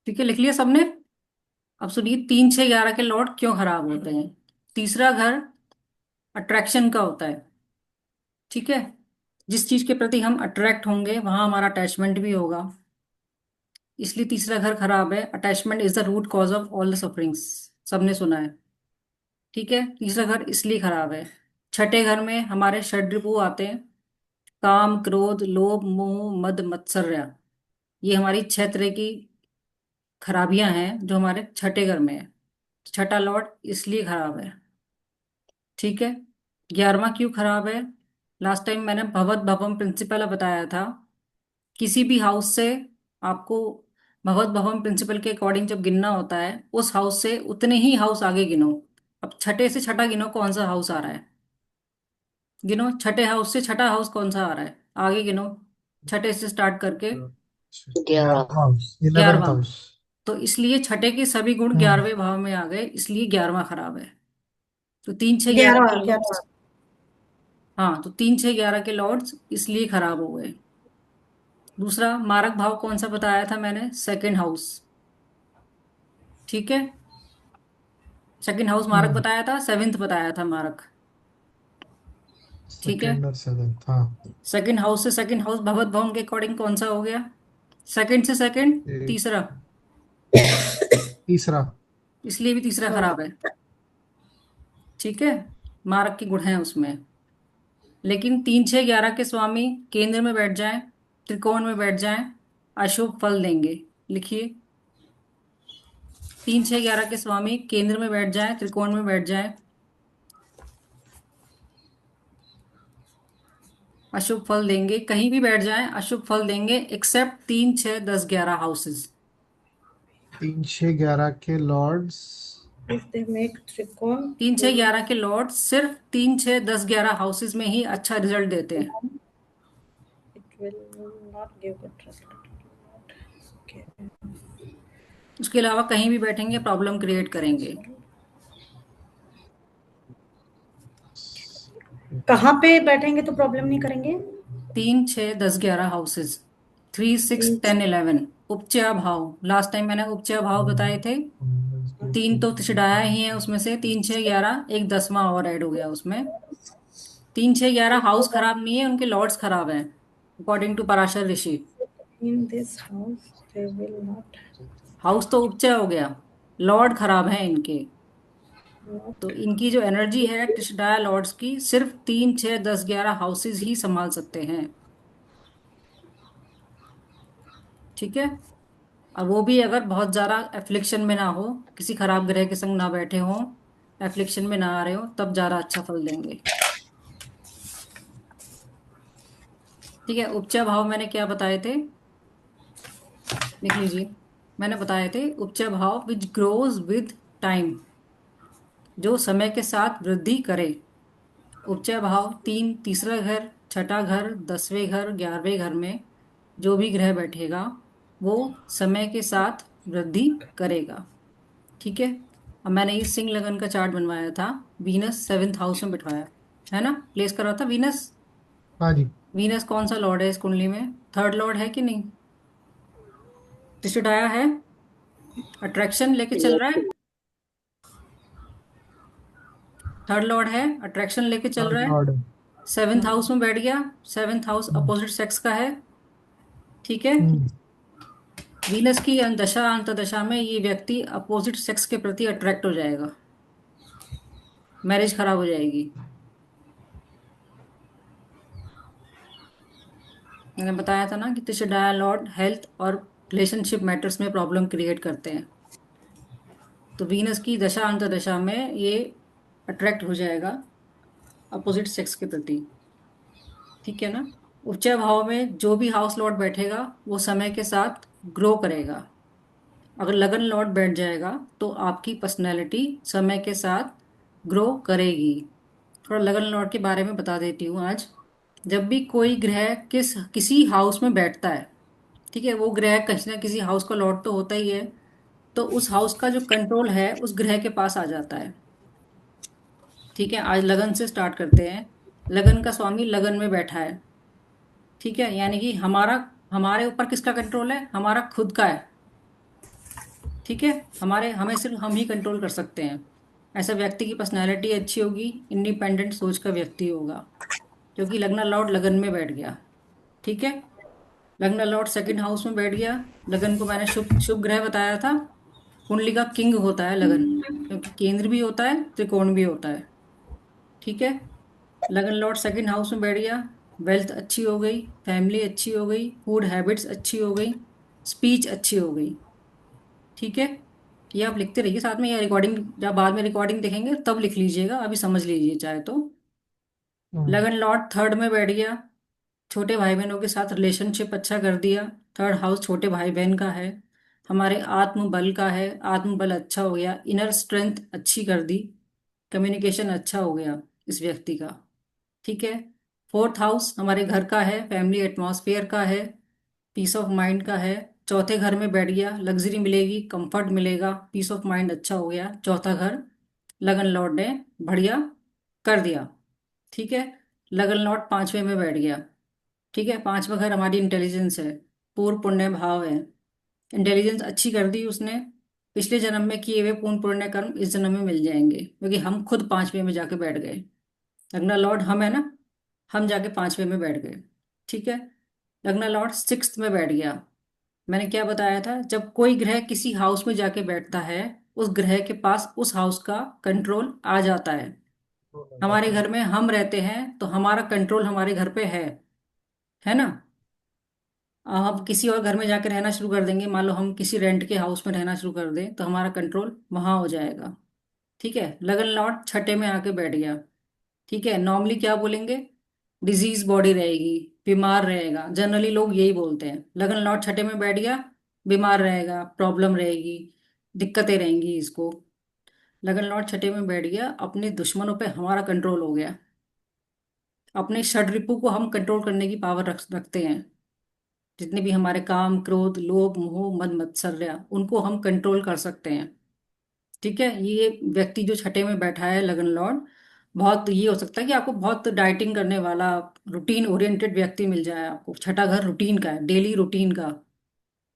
ठीक है, लिख लिया सबने। अब सुनिए, 3 6 11 के लॉर्ड क्यों खराब होते हैं। तीसरा घर अट्रैक्शन का होता है। ठीक है। जिस चीज के प्रति हम अट्रैक्ट होंगे वहां हमारा अटैचमेंट भी होगा। इसलिए तीसरा घर खराब है। Attachment is the root cause of all the sufferings. सबने सुना है। ठीक है, तीसरा घर इसलिए खराब है। छठे घर में हमारे षड्रिपु आते हैं। काम, क्रोध, लोभ, मोह, मद, मत्सर्य। ये हमारी 6 तरह की खराबियां हैं जो हमारे छठे घर में है। छठा लॉर्ड इसलिए खराब है। ठीक है। 11वां क्यों खराब है? लास्ट टाइम मैंने भवत भवम प्रिंसिपल बताया था। किसी भी हाउस से आपको भगवत भवन प्रिंसिपल के अकॉर्डिंग जब गिनना होता है, उस हाउस से उतने ही हाउस आगे गिनो। अब छठे से छठा गिनो, कौन सा हाउस आ रहा है? गिनो, छठे हाउस से छठा हाउस कौन सा आ रहा है, आगे गिनो, छठे से स्टार्ट करके। 11th house, 11th 11वां। हाउस। तो इसलिए छठे के सभी गुण हम्म। 11वें भाव में आ गए, इसलिए 11वां खराब है। तो 3 6 11 के 11, 11। लॉर्ड्स। हाँ, तो 3 6 11 के लॉर्ड्स इसलिए खराब हो गए। दूसरा मारक भाव कौन सा बताया था मैंने? Second house. ठीक है। सेकंड हाउस मारक हम्म। बताया था, सेवेंथ बताया था मारक। ठीक है। सेकेंड और 7th, हाँ। सेकंड हाउस से सेकंड हाउस भगवत भवन के अकॉर्डिंग कौन सा हो गया? सेकंड से सेकंड एक तीसरा। तीसरा। इसलिए भी तीसरा हाँ। खराब है। ठीक है। मारक के गुण हैं उसमें। लेकिन 3 6 11 के स्वामी केंद्र में बैठ जाएं, त्रिकोण में बैठ जाएं, अशुभ फल देंगे। लिखिए, 3 6 11 के स्वामी केंद्र में बैठ जाएं, त्रिकोण में बैठ जाएं, अशुभ फल देंगे। कहीं भी बैठ जाएं अशुभ फल देंगे, एक्सेप्ट 3 6 10 11 हाउसेस। 3 6 11 के लॉर्ड्स। If they make त्रिकोण, 3 6 11 के लॉर्ड सिर्फ 3 6 10 11 हाउसेज में ही अच्छा रिजल्ट देते हैं। it will not give good result. Okay. उसके अलावा कहीं भी बैठेंगे प्रॉब्लम क्रिएट करेंगे। कहाँ पे बैठेंगे तो प्रॉब्लम नहीं करेंगे? 3 6 10 11 हाउसेज, 3 6 10 11। उपचय भाव, लास्ट टाइम मैंने उपचय भाव बताए थे। तीन तो छिड़ाया ही है उसमें से, 3 6 11, एक 10वां और ऐड हो गया उसमें। 3 6 11 हाउस खराब नहीं है, उनके लॉर्ड्स खराब हैं, according to Parashar Rishi. In this house, they will house तो उपचय हो गया, लॉर्ड खराब हैं इनके। not. तो इनकी जो एनर्जी है टिशडाया लॉर्ड्स की, सिर्फ 3 6 10 11 हाउसेज ही संभाल सकते हैं। ठीक है। और वो भी अगर बहुत ज्यादा एफ्लिक्शन में ना हो, किसी खराब ग्रह के संग ना बैठे हो, एफ्लिक्शन में ना आ रहे हो, तब ज्यादा अच्छा फल देंगे। ठीक है। उपचय भाव मैंने क्या बताए थे, लिख लीजिए। मैंने बताए थे उपचय भाव विच ग्रोज विद टाइम, जो समय के साथ वृद्धि करे। उपचय भाव तीन, तीसरा घर, छठा घर, 10वें घर, 11वें घर में जो भी ग्रह बैठेगा वो समय के साथ वृद्धि करेगा। ठीक है। अब मैंने ये सिंह लगन का चार्ट बनवाया था, वीनस 7th हाउस में बिठवाया है ना, प्लेस करा था वीनस। हाँ जी। वीनस कौन सा लॉर्ड है इस कुंडली में? थर्ड लॉर्ड है कि नहीं? त्रिशुटाया है, अट्रैक्शन लेके चल रहा है। थर्ड लॉर्ड है, अट्रैक्शन लेके चल थर्ड रहा है। लॉर्ड है। 7th हाउस में बैठ गया। 7th हाउस हम्म। अपोजिट सेक्स का है। ठीक है। हम्म। वीनस की दशा अंतदशा में ये व्यक्ति अपोजिट सेक्स के प्रति अट्रैक्ट हो जाएगा, मैरिज खराब हो जाएगी। मैंने बताया था ना कि त्रिशुदाया लॉर्ड हेल्थ और रिलेशनशिप मैटर्स में प्रॉब्लम क्रिएट करते हैं। तो वीनस की दशा अंतदशा में ये अट्रैक्ट हो जाएगा अपोजिट सेक्स के प्रति। ठीक है ना। उच्च भाव में जो भी हाउस लॉर्ड बैठेगा वो समय के साथ ग्रो करेगा। अगर लगन लॉर्ड बैठ जाएगा तो आपकी पर्सनैलिटी समय के साथ ग्रो करेगी। थोड़ा लगन लॉर्ड के बारे में बता देती हूँ आज। जब भी कोई ग्रह किसी हाउस में बैठता है, ठीक है, वो ग्रह किसी ना किसी हाउस का लॉर्ड तो होता ही है, तो उस हाउस का जो कंट्रोल है उस ग्रह के पास आ जाता है। ठीक है। आज लगन से स्टार्ट करते हैं। लगन का स्वामी लगन में बैठा है। ठीक है, यानी कि हमारा हमारे ऊपर किसका कंट्रोल है? हमारा खुद का है। ठीक है। हमें सिर्फ हम ही कंट्रोल कर सकते हैं। ऐसा व्यक्ति की पर्सनैलिटी अच्छी होगी, इंडिपेंडेंट सोच का व्यक्ति होगा, क्योंकि लगना लॉर्ड लगन में बैठ गया। ठीक है। लगना लॉर्ड सेकंड हाउस में बैठ गया। लगन को मैंने शुभ शुभ ग्रह बताया था। कुंडली का किंग होता है लगन, क्योंकि केंद्र भी होता है, त्रिकोण भी होता है। ठीक है। लगन लॉर्ड सेकंड हाउस में बैठ गया। वेल्थ अच्छी हो गई, फैमिली अच्छी हो गई, फूड हैबिट्स अच्छी हो गई, स्पीच अच्छी हो गई। ठीक है। ये आप लिखते रहिए साथ में, या रिकॉर्डिंग जब बाद में रिकॉर्डिंग देखेंगे तब लिख लीजिएगा, अभी समझ लीजिए चाहे तो। हम्म। लगन लॉर्ड थर्ड में बैठ गया, छोटे भाई बहनों के साथ रिलेशनशिप अच्छा कर दिया। थर्ड हाउस छोटे भाई बहन का है, हमारे आत्मबल का है, आत्मबल अच्छा हो गया, इनर स्ट्रेंथ अच्छी कर दी, कम्युनिकेशन अच्छा हो गया इस व्यक्ति का। ठीक है। फोर्थ हाउस हमारे घर का है, फैमिली एटमॉस्फेयर का है, पीस ऑफ माइंड का है। चौथे घर में बैठ गया, लग्जरी मिलेगी, कंफर्ट मिलेगा, पीस ऑफ माइंड अच्छा हो गया चौथा घर। लगन लॉर्ड ने बढ़िया कर दिया। ठीक है। लगन लॉर्ड पांचवे में बैठ गया। ठीक है, पांचवा घर हमारी इंटेलिजेंस है, पूर्ण पुण्य भाव है। इंटेलिजेंस अच्छी कर दी उसने, पिछले जन्म में किए हुए पूर्ण पुण्य कर्म इस जन्म में मिल जाएंगे, क्योंकि हम खुद पांचवे में जाके बैठ गए। लगना लॉर्ड हम है ना, हम जाके पांचवे में बैठ गए। ठीक है। लगना लॉर्ड सिक्स्थ में बैठ गया। मैंने क्या बताया था, जब कोई ग्रह किसी हाउस में जाके बैठता है, उस ग्रह के पास उस हाउस का कंट्रोल आ जाता है। बोला हमारे जाता है। घर में हम रहते हैं तो हमारा कंट्रोल हमारे घर पे है ना। हम किसी और घर में जाकर रहना शुरू कर देंगे, मान लो हम किसी रेंट के हाउस में रहना शुरू कर दें, तो हमारा कंट्रोल वहां हो जाएगा। ठीक है। लगन लॉर्ड छठे में आके बैठ गया। ठीक है, नॉर्मली क्या बोलेंगे, डिजीज बॉडी रहेगी, बीमार रहेगा, जनरली लोग यही बोलते हैं। लगन लॉर्ड छठे में बैठ गया, बीमार रहेगा, प्रॉब्लम रहेगी, दिक्कतें रहेंगी इसको। लगन लॉर्ड छठे में बैठ गया, अपने दुश्मनों पे हमारा कंट्रोल हो गया। अपने षड्रिपु को हम कंट्रोल करने की पावर रखते हैं। जितने भी हमारे काम, क्रोध, लोभ, मोह, मद मत्सर्य, उनको हम कंट्रोल कर सकते हैं। ठीक है। ये व्यक्ति जो छठे में बैठा है लगन लॉर्ड, बहुत ये हो सकता है कि आपको बहुत डाइटिंग करने वाला, रूटीन ओरिएंटेड व्यक्ति मिल जाए आपको। छठा घर रूटीन का है, डेली रूटीन का,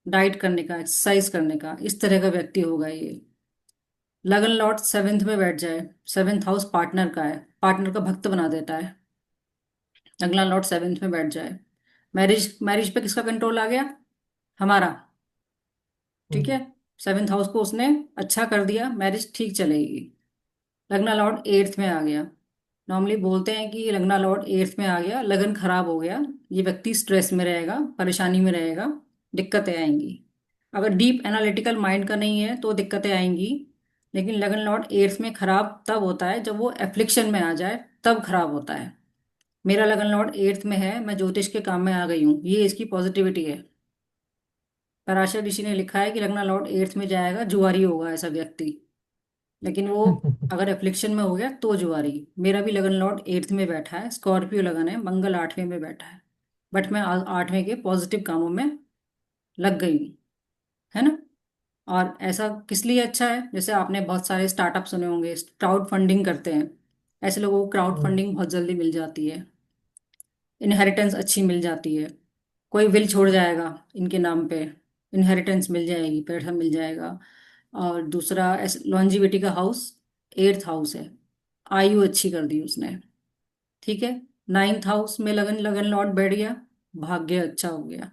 डाइट करने का, एक्सरसाइज करने का, इस तरह का व्यक्ति होगा ये। लगन लॉर्ड सेवेंथ में बैठ जाए, सेवेंथ हाउस पार्टनर का है, पार्टनर का भक्त बना देता है। अगला लॉर्ड सेवेंथ में बैठ जाए, मैरिज मैरिज पे किसका कंट्रोल आ गया, हमारा। ठीक है। हम्म। सेवेंथ हाउस को उसने अच्छा कर दिया, मैरिज ठीक चलेगी। लगना लॉर्ड एट्थ में आ गया। नॉर्मली बोलते हैं कि लगना लॉर्ड एट्थ में आ गया, लगन खराब हो गया, ये व्यक्ति स्ट्रेस में रहेगा, परेशानी में रहेगा, दिक्कतें आएंगी। अगर डीप एनालिटिकल माइंड का नहीं है तो दिक्कतें आएंगी। लेकिन लगन लॉर्ड एट्थ में खराब तब होता है जब वो एफ्लिक्शन में आ जाए, तब खराब होता है। मेरा लगन लॉर्ड एट्थ में है, मैं ज्योतिष के काम में आ गई हूँ, ये इसकी पॉजिटिविटी है। पराशर ऋषि ने लिखा है कि लगना लॉर्ड एट्थ में जाएगा, जुआरी होगा ऐसा व्यक्ति। लेकिन वो अगर एफ्लिक्शन में हो गया तो जुआरी। मेरा भी लगन लॉर्ड एट्थ में बैठा है, स्कॉर्पियो लगन है, मंगल आठवें में बैठा है। बट मैं आठवें के पॉजिटिव कामों में लग गई हूँ, है ना। और ऐसा किस लिए अच्छा है, जैसे आपने बहुत सारे स्टार्टअप सुने होंगे, क्राउड फंडिंग करते हैं, ऐसे लोगों को क्राउड हम्म। फंडिंग बहुत जल्दी मिल जाती है, इनहेरिटेंस अच्छी मिल जाती है। कोई विल छोड़ जाएगा इनके नाम पे, इनहेरिटेंस मिल जाएगी, पैसा मिल जाएगा। और दूसरा लॉन्जिविटी का हाउस एट्थ हाउस है, आयु अच्छी कर दी उसने। ठीक है। नाइन्थ हाउस में लगन लगन लॉर्ड बैठ गया, भाग्य अच्छा हो गया।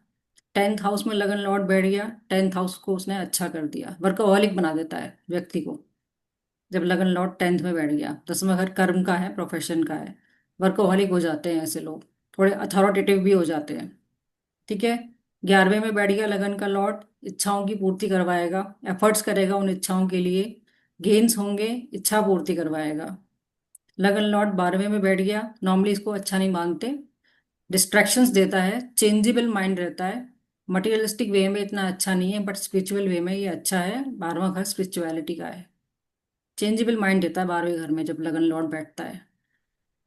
टेंथ हाउस में लगन लॉर्ड बैठ गया, टेंथ हाउस को उसने अच्छा कर दिया, वर्कोहॉलिक बना देता है व्यक्ति को। जब लगन लॉर्ड टेंथ में बैठ गया, दसवां घर कर्म का है, प्रोफेशन का है, वर्कोहॉलिक हो जाते हैं ऐसे लोग, थोड़े अथॉरिटेटिव भी हो जाते हैं। ठीक है। ग्यारहवें में बैठ गया लगन का लॉर्ड, इच्छाओं की पूर्ति करवाएगा, एफर्ट्स करेगा उन इच्छाओं के लिए, गेन्स होंगे, इच्छा पूर्ति करवाएगा। लगन लॉर्ड बारहवें में बैठ गया, नॉर्मली इसको अच्छा नहीं मानते, डिस्ट्रैक्शंस देता है, चेंजेबल माइंड रहता है। मटेरियलिस्टिक वे में इतना अच्छा नहीं है, बट स्पिरिचुअल वे में ये अच्छा है, बारहवां घर स्पिरिचुअलिटी का है। चेंजेबल माइंड देता है बारहवें घर में जब लगन लॉर्ड बैठता है,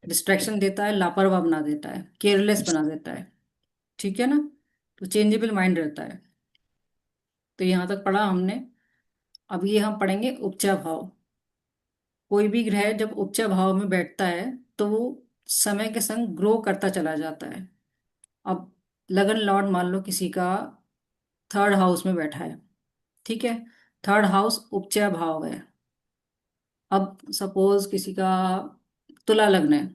डिस्ट्रैक्शन देता है, लापरवाह बना देता है, केयरलेस बना देता है। ठीक है ना। तो चेंजेबल माइंड रहता है। तो यहाँ तक पढ़ा हमने। अब ये हम पढ़ेंगे उपचा भाव। कोई भी ग्रह जब उपचा भाव में बैठता है तो वो समय के संग ग्रो करता चला जाता है। अब लगन लॉर्ड मान लो किसी का थर्ड हाउस में बैठा है। ठीक है। थर्ड हाउस उपचय भाव है। अब सपोज किसी का तुला लग्न है,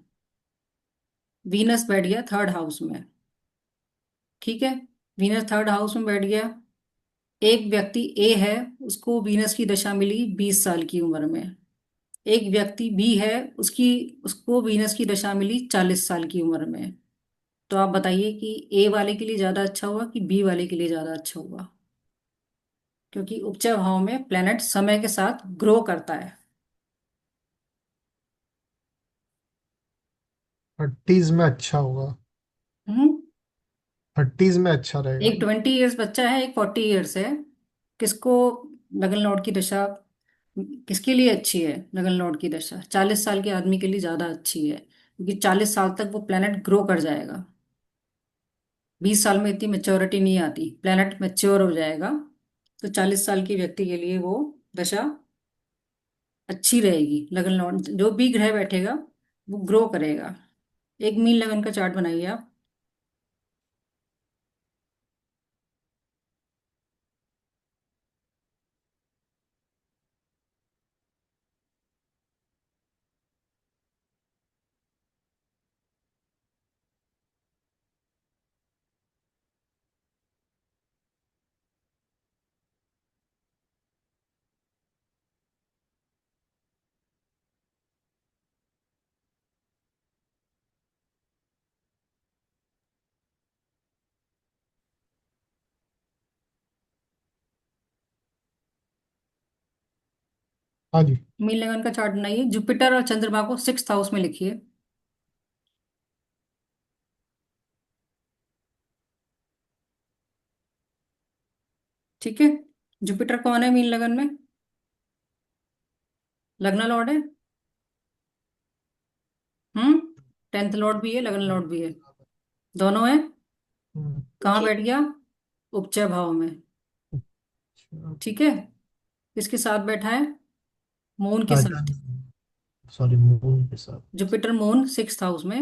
वीनस बैठ गया थर्ड हाउस में। ठीक है। वीनस थर्ड हाउस में बैठ गया, एक व्यक्ति ए है, उसको वीनस की दशा मिली 20 साल की उम्र में। एक व्यक्ति बी है, उसकी उसको वीनस की दशा मिली 40 साल की उम्र में। तो आप बताइए कि ए वाले के लिए ज्यादा अच्छा हुआ कि बी वाले के लिए ज्यादा अच्छा हुआ, क्योंकि उपचय भाव में प्लेनेट समय के साथ ग्रो करता है। 30s में अच्छा होगा। हम्म। 30s में अच्छा रहेगा। एक 20 ईयर्स बच्चा है, एक 40 ईयर्स है। किसको लगन लॉर्ड की दशा, किसके लिए अच्छी है लगन लॉर्ड की दशा? 40 साल के आदमी के लिए ज्यादा अच्छी है, क्योंकि 40 साल तक वो प्लेनेट ग्रो कर जाएगा। 20 साल में इतनी मेच्योरिटी नहीं आती, प्लेनेट मेच्योर हो जाएगा। तो 40 साल के व्यक्ति के लिए वो दशा अच्छी रहेगी। लगन लॉर्ड जो भी ग्रह बैठेगा वो ग्रो करेगा। एक मीन लगन का चार्ट बनाइए आप। हाँ जी। मीन लगन का चार्ट बनाइए, जुपिटर और चंद्रमा को 6th हाउस में लिखिए। ठीक है। जुपिटर कौन है मीन लगन में? लग्न लॉर्ड है। हम्म। 10th लॉर्ड भी है, लगन लॉर्ड भी है, दोनों है। हम्म। कहाँ जी। बैठ गया? उपचय भाव में। अच्छा। ठीक है। किसके साथ बैठा है? मून के टाइटन। साथ। सॉरी, मून के साथ। जुपिटर मून 6th हाउस में।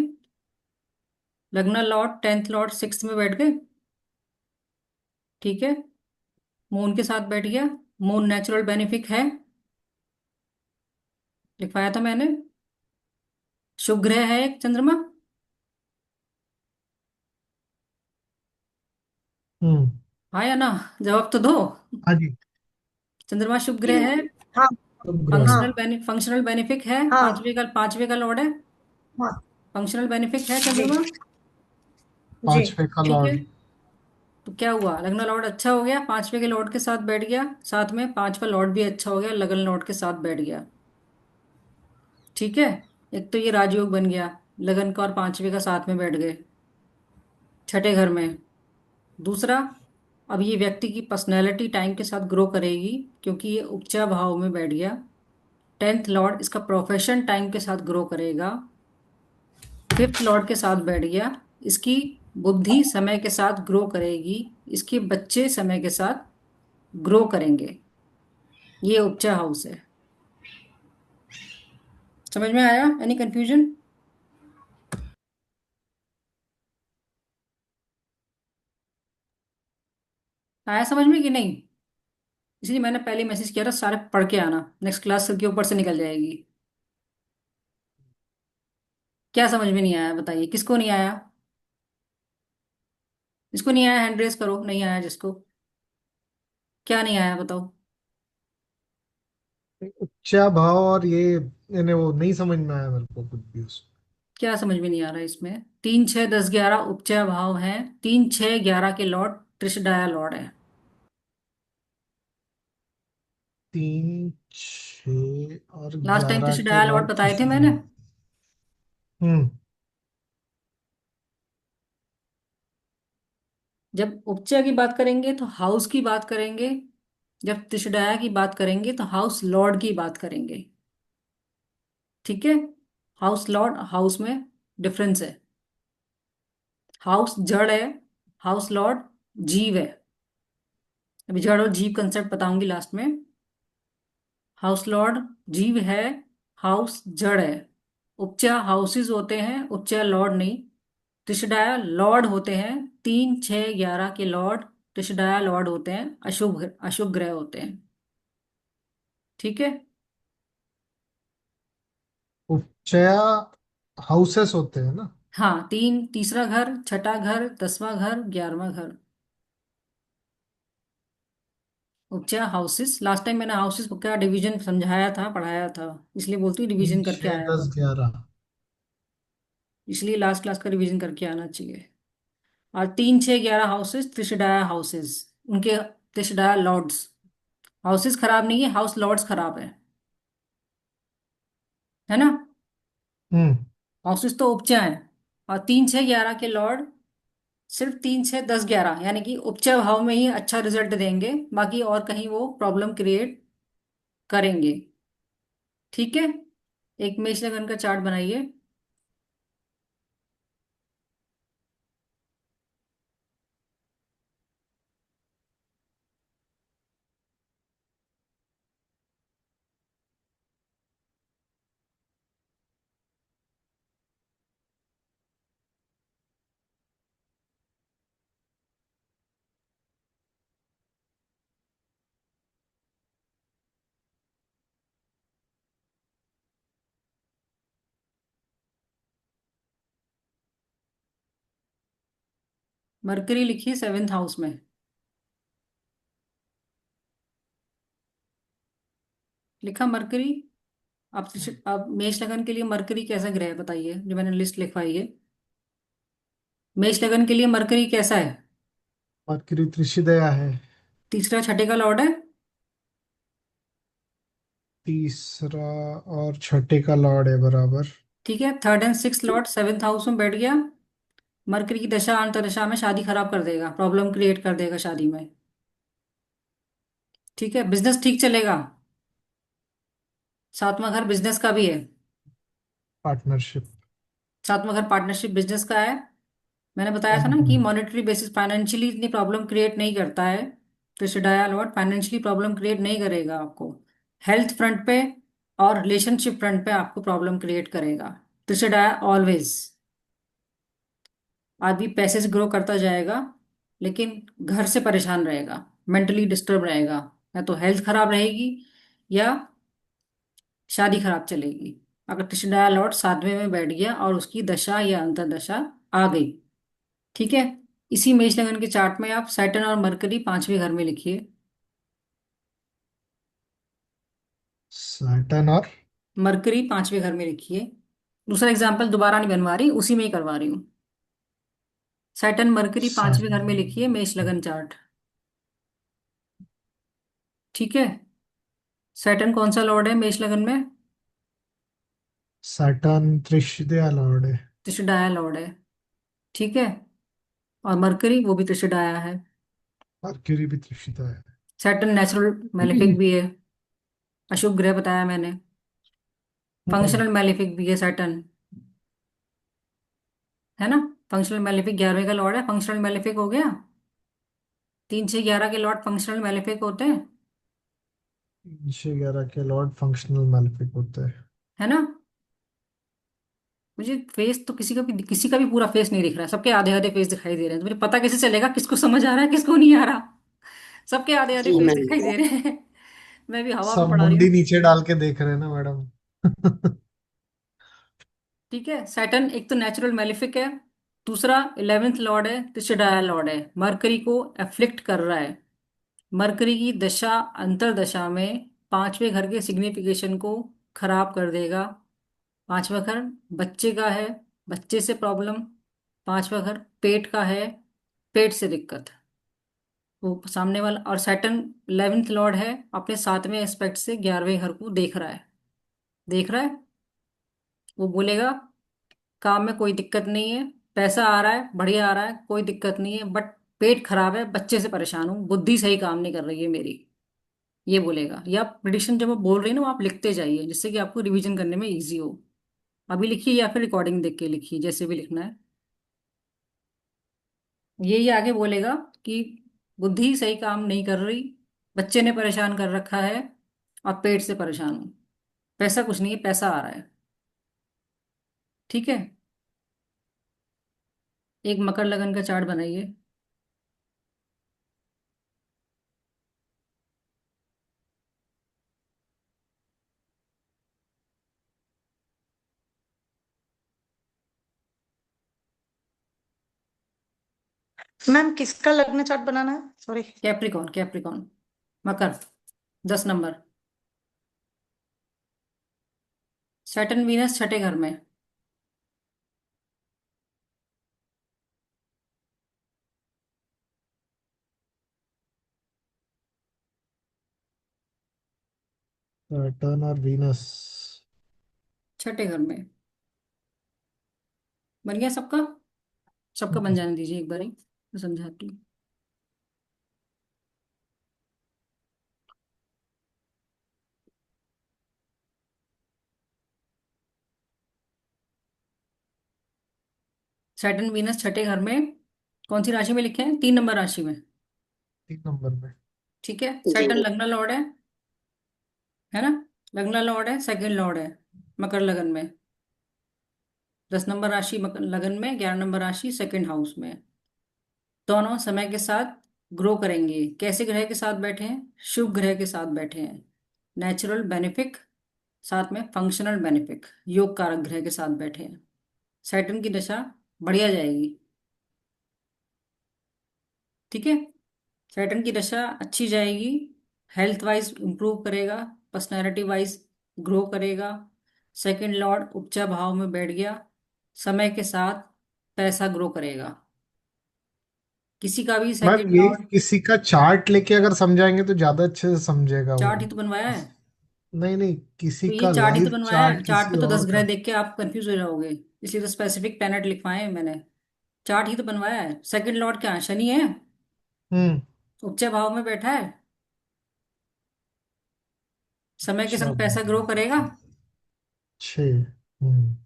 लग्न लॉर्ड 10th लॉर्ड 6th में बैठ गए। ठीक है। मून के साथ बैठ गया। मून नेचुरल बेनिफिक है, लिखवाया था मैंने। शुभ ग्रह है एक चंद्रमा। हम्म। हाँ या ना? जवाब तो दो। हाँ जी। चंद्रमा शुभ जी। ग्रह है। हाँ। उपग्रह है। हाँ। फंक्शनल बेनिफिक है, हाँ। पांचवे का लॉर्ड है। हाँ। फंक्शनल बेनिफिक है जी। चंद्रमा। जी। 5वें का ठीक है। लॉर्ड। तो क्या हुआ, लग्न लॉर्ड अच्छा हो गया, पांचवे के लॉर्ड के साथ बैठ गया, साथ में पांचवा लॉर्ड भी अच्छा हो गया, लगन लॉर्ड के साथ बैठ गया। ठीक है। एक तो ये राजयोग बन गया, लगन का और पांचवे का साथ में बैठ गए छठे घर में। दूसरा, अब ये व्यक्ति की पर्सनैलिटी टाइम के साथ ग्रो करेगी, क्योंकि ये उपचा भाव में बैठ गया। 10th लॉर्ड इसका प्रोफेशन टाइम के साथ ग्रो करेगा। 5th लॉर्ड के साथ बैठ गया, इसकी बुद्धि समय के साथ ग्रो करेगी, इसके बच्चे समय के साथ ग्रो करेंगे। ये उपचा हाउस है। समझ में आया? Any confusion? आया समझ में कि नहीं? इसलिए मैंने पहले मैसेज किया था, सारे पढ़ के आना, नेक्स्ट क्लास के ऊपर से निकल जाएगी। क्या समझ में नहीं आया बताइए, किसको नहीं आया? जिसको नहीं आया हैंड रेस करो, नहीं आया जिसको। क्या नहीं आया बताओ। उच्चा भाव और ये इन्हें वो नहीं समझ में आया मेरे को कुछ भी उसमें। क्या समझ में नहीं आ रहा इसमें? 3 6 10 11 उपचय भाव है। 3 6 11 के लॉर्ड त्रिशडाया लॉर्ड है। 3 6 और लास्ट टाइम 11 के त्रिशडाया लॉर्ड लॉर्ड बताए थे कृष्ण। मैंने। हम्म। जब उपचय की बात करेंगे तो हाउस की बात करेंगे, जब त्रिशडाया की बात करेंगे तो हाउस लॉर्ड की बात करेंगे। ठीक है। हाउस लॉर्ड हाउस में डिफरेंस है। हाउस जड़ है, हाउस लॉर्ड जीव है। अभी जड़ और जीव कंसेप्ट बताऊंगी लास्ट में। हाउस लॉर्ड जीव है, हाउस जड़ है। उपचय हाउसेस होते हैं, उपचय लॉर्ड नहीं। त्रिशडाया लॉर्ड होते हैं, 3 6 11 के लॉर्ड त्रिशडाया लॉर्ड होते हैं, अशुभ अशुभ ग्रह होते हैं। ठीक है। उपचया हाउसेस होते हैं ना। हाँ, तीसरा घर, छठा घर, 10वां घर, 11वां घर, उपचय हाउसेस। लास्ट टाइम मैंने हाउसेस का डिवीजन समझाया था, पढ़ाया था, इसलिए बोलती हूँ तीन रिवीजन करके छः आया दस करो। ग्यारह इसलिए लास्ट क्लास का रिवीजन करके आना चाहिए। और 3 6 11 हाउसेस त्रिशडाया हाउसेस, उनके त्रिशडाया लॉर्ड्स। हाउसेस खराब नहीं है, हाउस लॉर्ड्स खराब है ना? हम्म। हाउसेस तो उपचा है। और 3 6 11 के लॉर्ड सिर्फ 3 6 10 11 यानी कि उपचय भाव में ही अच्छा रिजल्ट देंगे, बाकी और कहीं वो प्रॉब्लम क्रिएट करेंगे। ठीक है, एक मेष लगन का चार्ट बनाइए। मरकरी लिखिए 7th हाउस में। लिखा मरकरी। अब मेष लगन के लिए मरकरी कैसा ग्रह है बताइए, जो मैंने लिस्ट लिखवाई है। मेष लगन के लिए मरकरी कैसा है? मरकरी त्रिशिदया है। तीसरा छठे का लॉर्ड है। तीसरा और छठे का लॉर्ड है बराबर। ठीक है, third and six Lord 7th house में बैठ गया। मरकरी की दशा अंतर्दशा में शादी खराब कर देगा, प्रॉब्लम क्रिएट कर देगा शादी में। ठीक है, बिजनेस ठीक चलेगा। सातवां घर बिजनेस का भी है। पार्टनरशिप। सातवां घर पार्टनरशिप बिजनेस का है। मैंने बताया था ना कि मॉनेटरी बेसिस फाइनेंशियली इतनी प्रॉब्लम क्रिएट नहीं करता है। तो डाया लॉर्ड फाइनेंशियली प्रॉब्लम क्रिएट नहीं करेगा आपको। हेल्थ फ्रंट पे और रिलेशनशिप फ्रंट पे आपको प्रॉब्लम क्रिएट करेगा। तो डाया ऑलवेज आदमी पैसे से ग्रो करता जाएगा, लेकिन घर से परेशान रहेगा, मेंटली डिस्टर्ब रहेगा। या तो हेल्थ खराब रहेगी या शादी खराब चलेगी। अगर कृष्णदयाल लॉर्ड 7वें में बैठ गया और उसकी दशा या अंतर्दशा आ गई। ठीक है, इसी मेष लगन के चार्ट में आप सैटर्न और मरकरी 5वें घर में लिखिए। सैटर्न और मरकरी 5वें घर में लिखिए। दूसरा एग्जाम्पल दोबारा नहीं बनवा रही, उसी में ही करवा रही हूँ। सैटर्न मरकरी 5वें घर में लिखिए मेष सैटर्न। लगन चार्ट। ठीक है, सैटर्न कौन सा लॉर्ड है मेष लगन में? सैटर्न त्रिशिदया लॉर्ड है। त्रिशडाया लॉर्ड है। ठीक है, और मरकरी वो भी त्रिशडाया है। मरकरी भी त्रिशिदया है। सैटर्न नेचुरल मैलेफिक भी है, अशुभ ग्रह बताया मैंने। हम्म, फंक्शनल मैलेफिक भी है सैटर्न, है ना। फंक्शनल मैलेफिक 11वें का लॉर्ड है, फंक्शनल मैलेफिक हो गया। 3 6 11 के लॉर्ड फंक्शनल मैलेफिक होते हैं, 11 के लॉर्ड फंक्शनल मैलेफिक होते हैं। है ना। मुझे फेस तो किसी का भी पूरा फेस नहीं दिख रहा है, सबके आधे आधे फेस दिखाई दे रहे हैं। तो मुझे पता कैसे चलेगा किसको समझ आ रहा है किसको नहीं आ रहा? सबके आधे आधे जी फेस मैम। दिखाई दे रहे हैं। मैं भी हवा में सब पड़ा रही मुंडी हूँ। नीचे डाल के देख रहे हैं ना मैडम। ठीक है, सैटर्न एक तो नेचुरल मैलिफिक है, दूसरा 11th लॉर्ड है, तीसरा लॉर्ड है, मरकरी को एफ्लिक्ट कर रहा है। मरकरी की दशा अंतरदशा में 5वें घर के सिग्निफिकेशन को खराब कर देगा। 5वां घर बच्चे का है, बच्चे से प्रॉब्लम। 5वां घर पेट का है, पेट से दिक्कत। वो सामने वाला और सैटर्न 11th लॉर्ड है, अपने 7वें एस्पेक्ट से 11वें घर को देख रहा है। देख रहा है, वो बोलेगा काम में कोई दिक्कत नहीं है, पैसा आ रहा है बढ़िया आ रहा है, कोई दिक्कत नहीं है, बट पेट खराब है, बच्चे से परेशान हूँ, बुद्धि सही काम नहीं कर रही है मेरी। ये बोलेगा। या प्रिडिक्शन जब वो बोल रही है ना, वो आप लिखते जाइए जिससे कि आपको रिवीजन करने में इजी हो। अभी लिखिए या फिर रिकॉर्डिंग देख के लिखिए, जैसे भी लिखना है। ये आगे बोलेगा कि बुद्धि सही काम नहीं कर रही, बच्चे ने परेशान कर रखा है, और पेट से परेशान हूँ। पैसा कुछ नहीं है, पैसा आ रहा है। ठीक है, एक मकर लगन का चार्ट बनाइए। मैम किसका लग्न चार्ट बनाना है, सॉरी। कैप्रिकॉन, कैप्रिकॉन, मकर, 10 नंबर। सैटर्न वीनस छठे घर में। सैटर्न और वीनस। छठे घर में बन गया सबका? सबका बन जाने दीजिए एक बार ही, मैं समझाती हूँ। सैटर्न वीनस छठे घर में कौन सी राशि में लिखे हैं? 3 नंबर राशि में। 3 नंबर में। ठीक है, सैटर्न लग्न लॉर्ड है ना? लग्न लॉर्ड है, सेकंड लॉर्ड है मकर लगन में। 10 नंबर राशि मकर लगन में, 11 नंबर राशि सेकंड हाउस में। दोनों समय के साथ ग्रो करेंगे। कैसे ग्रह के साथ बैठे हैं? शुभ ग्रह के साथ बैठे हैं। नेचुरल बेनिफिक, साथ में फंक्शनल बेनिफिक, योग कारक ग्रह के साथ बैठे हैं। सैटर्न की दशा बढ़िया जाएगी। ठीक है, सैटर्न की दशा अच्छी जाएगी। हेल्थ वाइज इंप्रूव करेगा, पर्सनैलिटी वाइज ग्रो करेगा। सेकंड लॉर्ड उच्च भाव में बैठ गया, समय के साथ पैसा ग्रो करेगा। किसी का भी मैम सेकंड ये लॉर्ड। किसी का चार्ट लेके अगर समझाएंगे तो ज्यादा अच्छे से समझेगा चार्ट ही वो। तो बनवाया है। नहीं नहीं, किसी तो ये का चार्ट ही तो लाइव बनवाया है, चार्ट चार्ट किसी पे तो और 10 ग्रह का। देख के आप कंफ्यूज हो जाओगे। इसलिए तो स्पेसिफिक प्लैनेट लिखवाए हैं मैंने। चार्ट ही तो बनवाया है। सेकंड लॉर्ड क्या है? शनि है, हम्म। उच्च भाव में बैठा है। समय के अच्छा। संग पैसा ग्रो करेगा। 6। हम्म।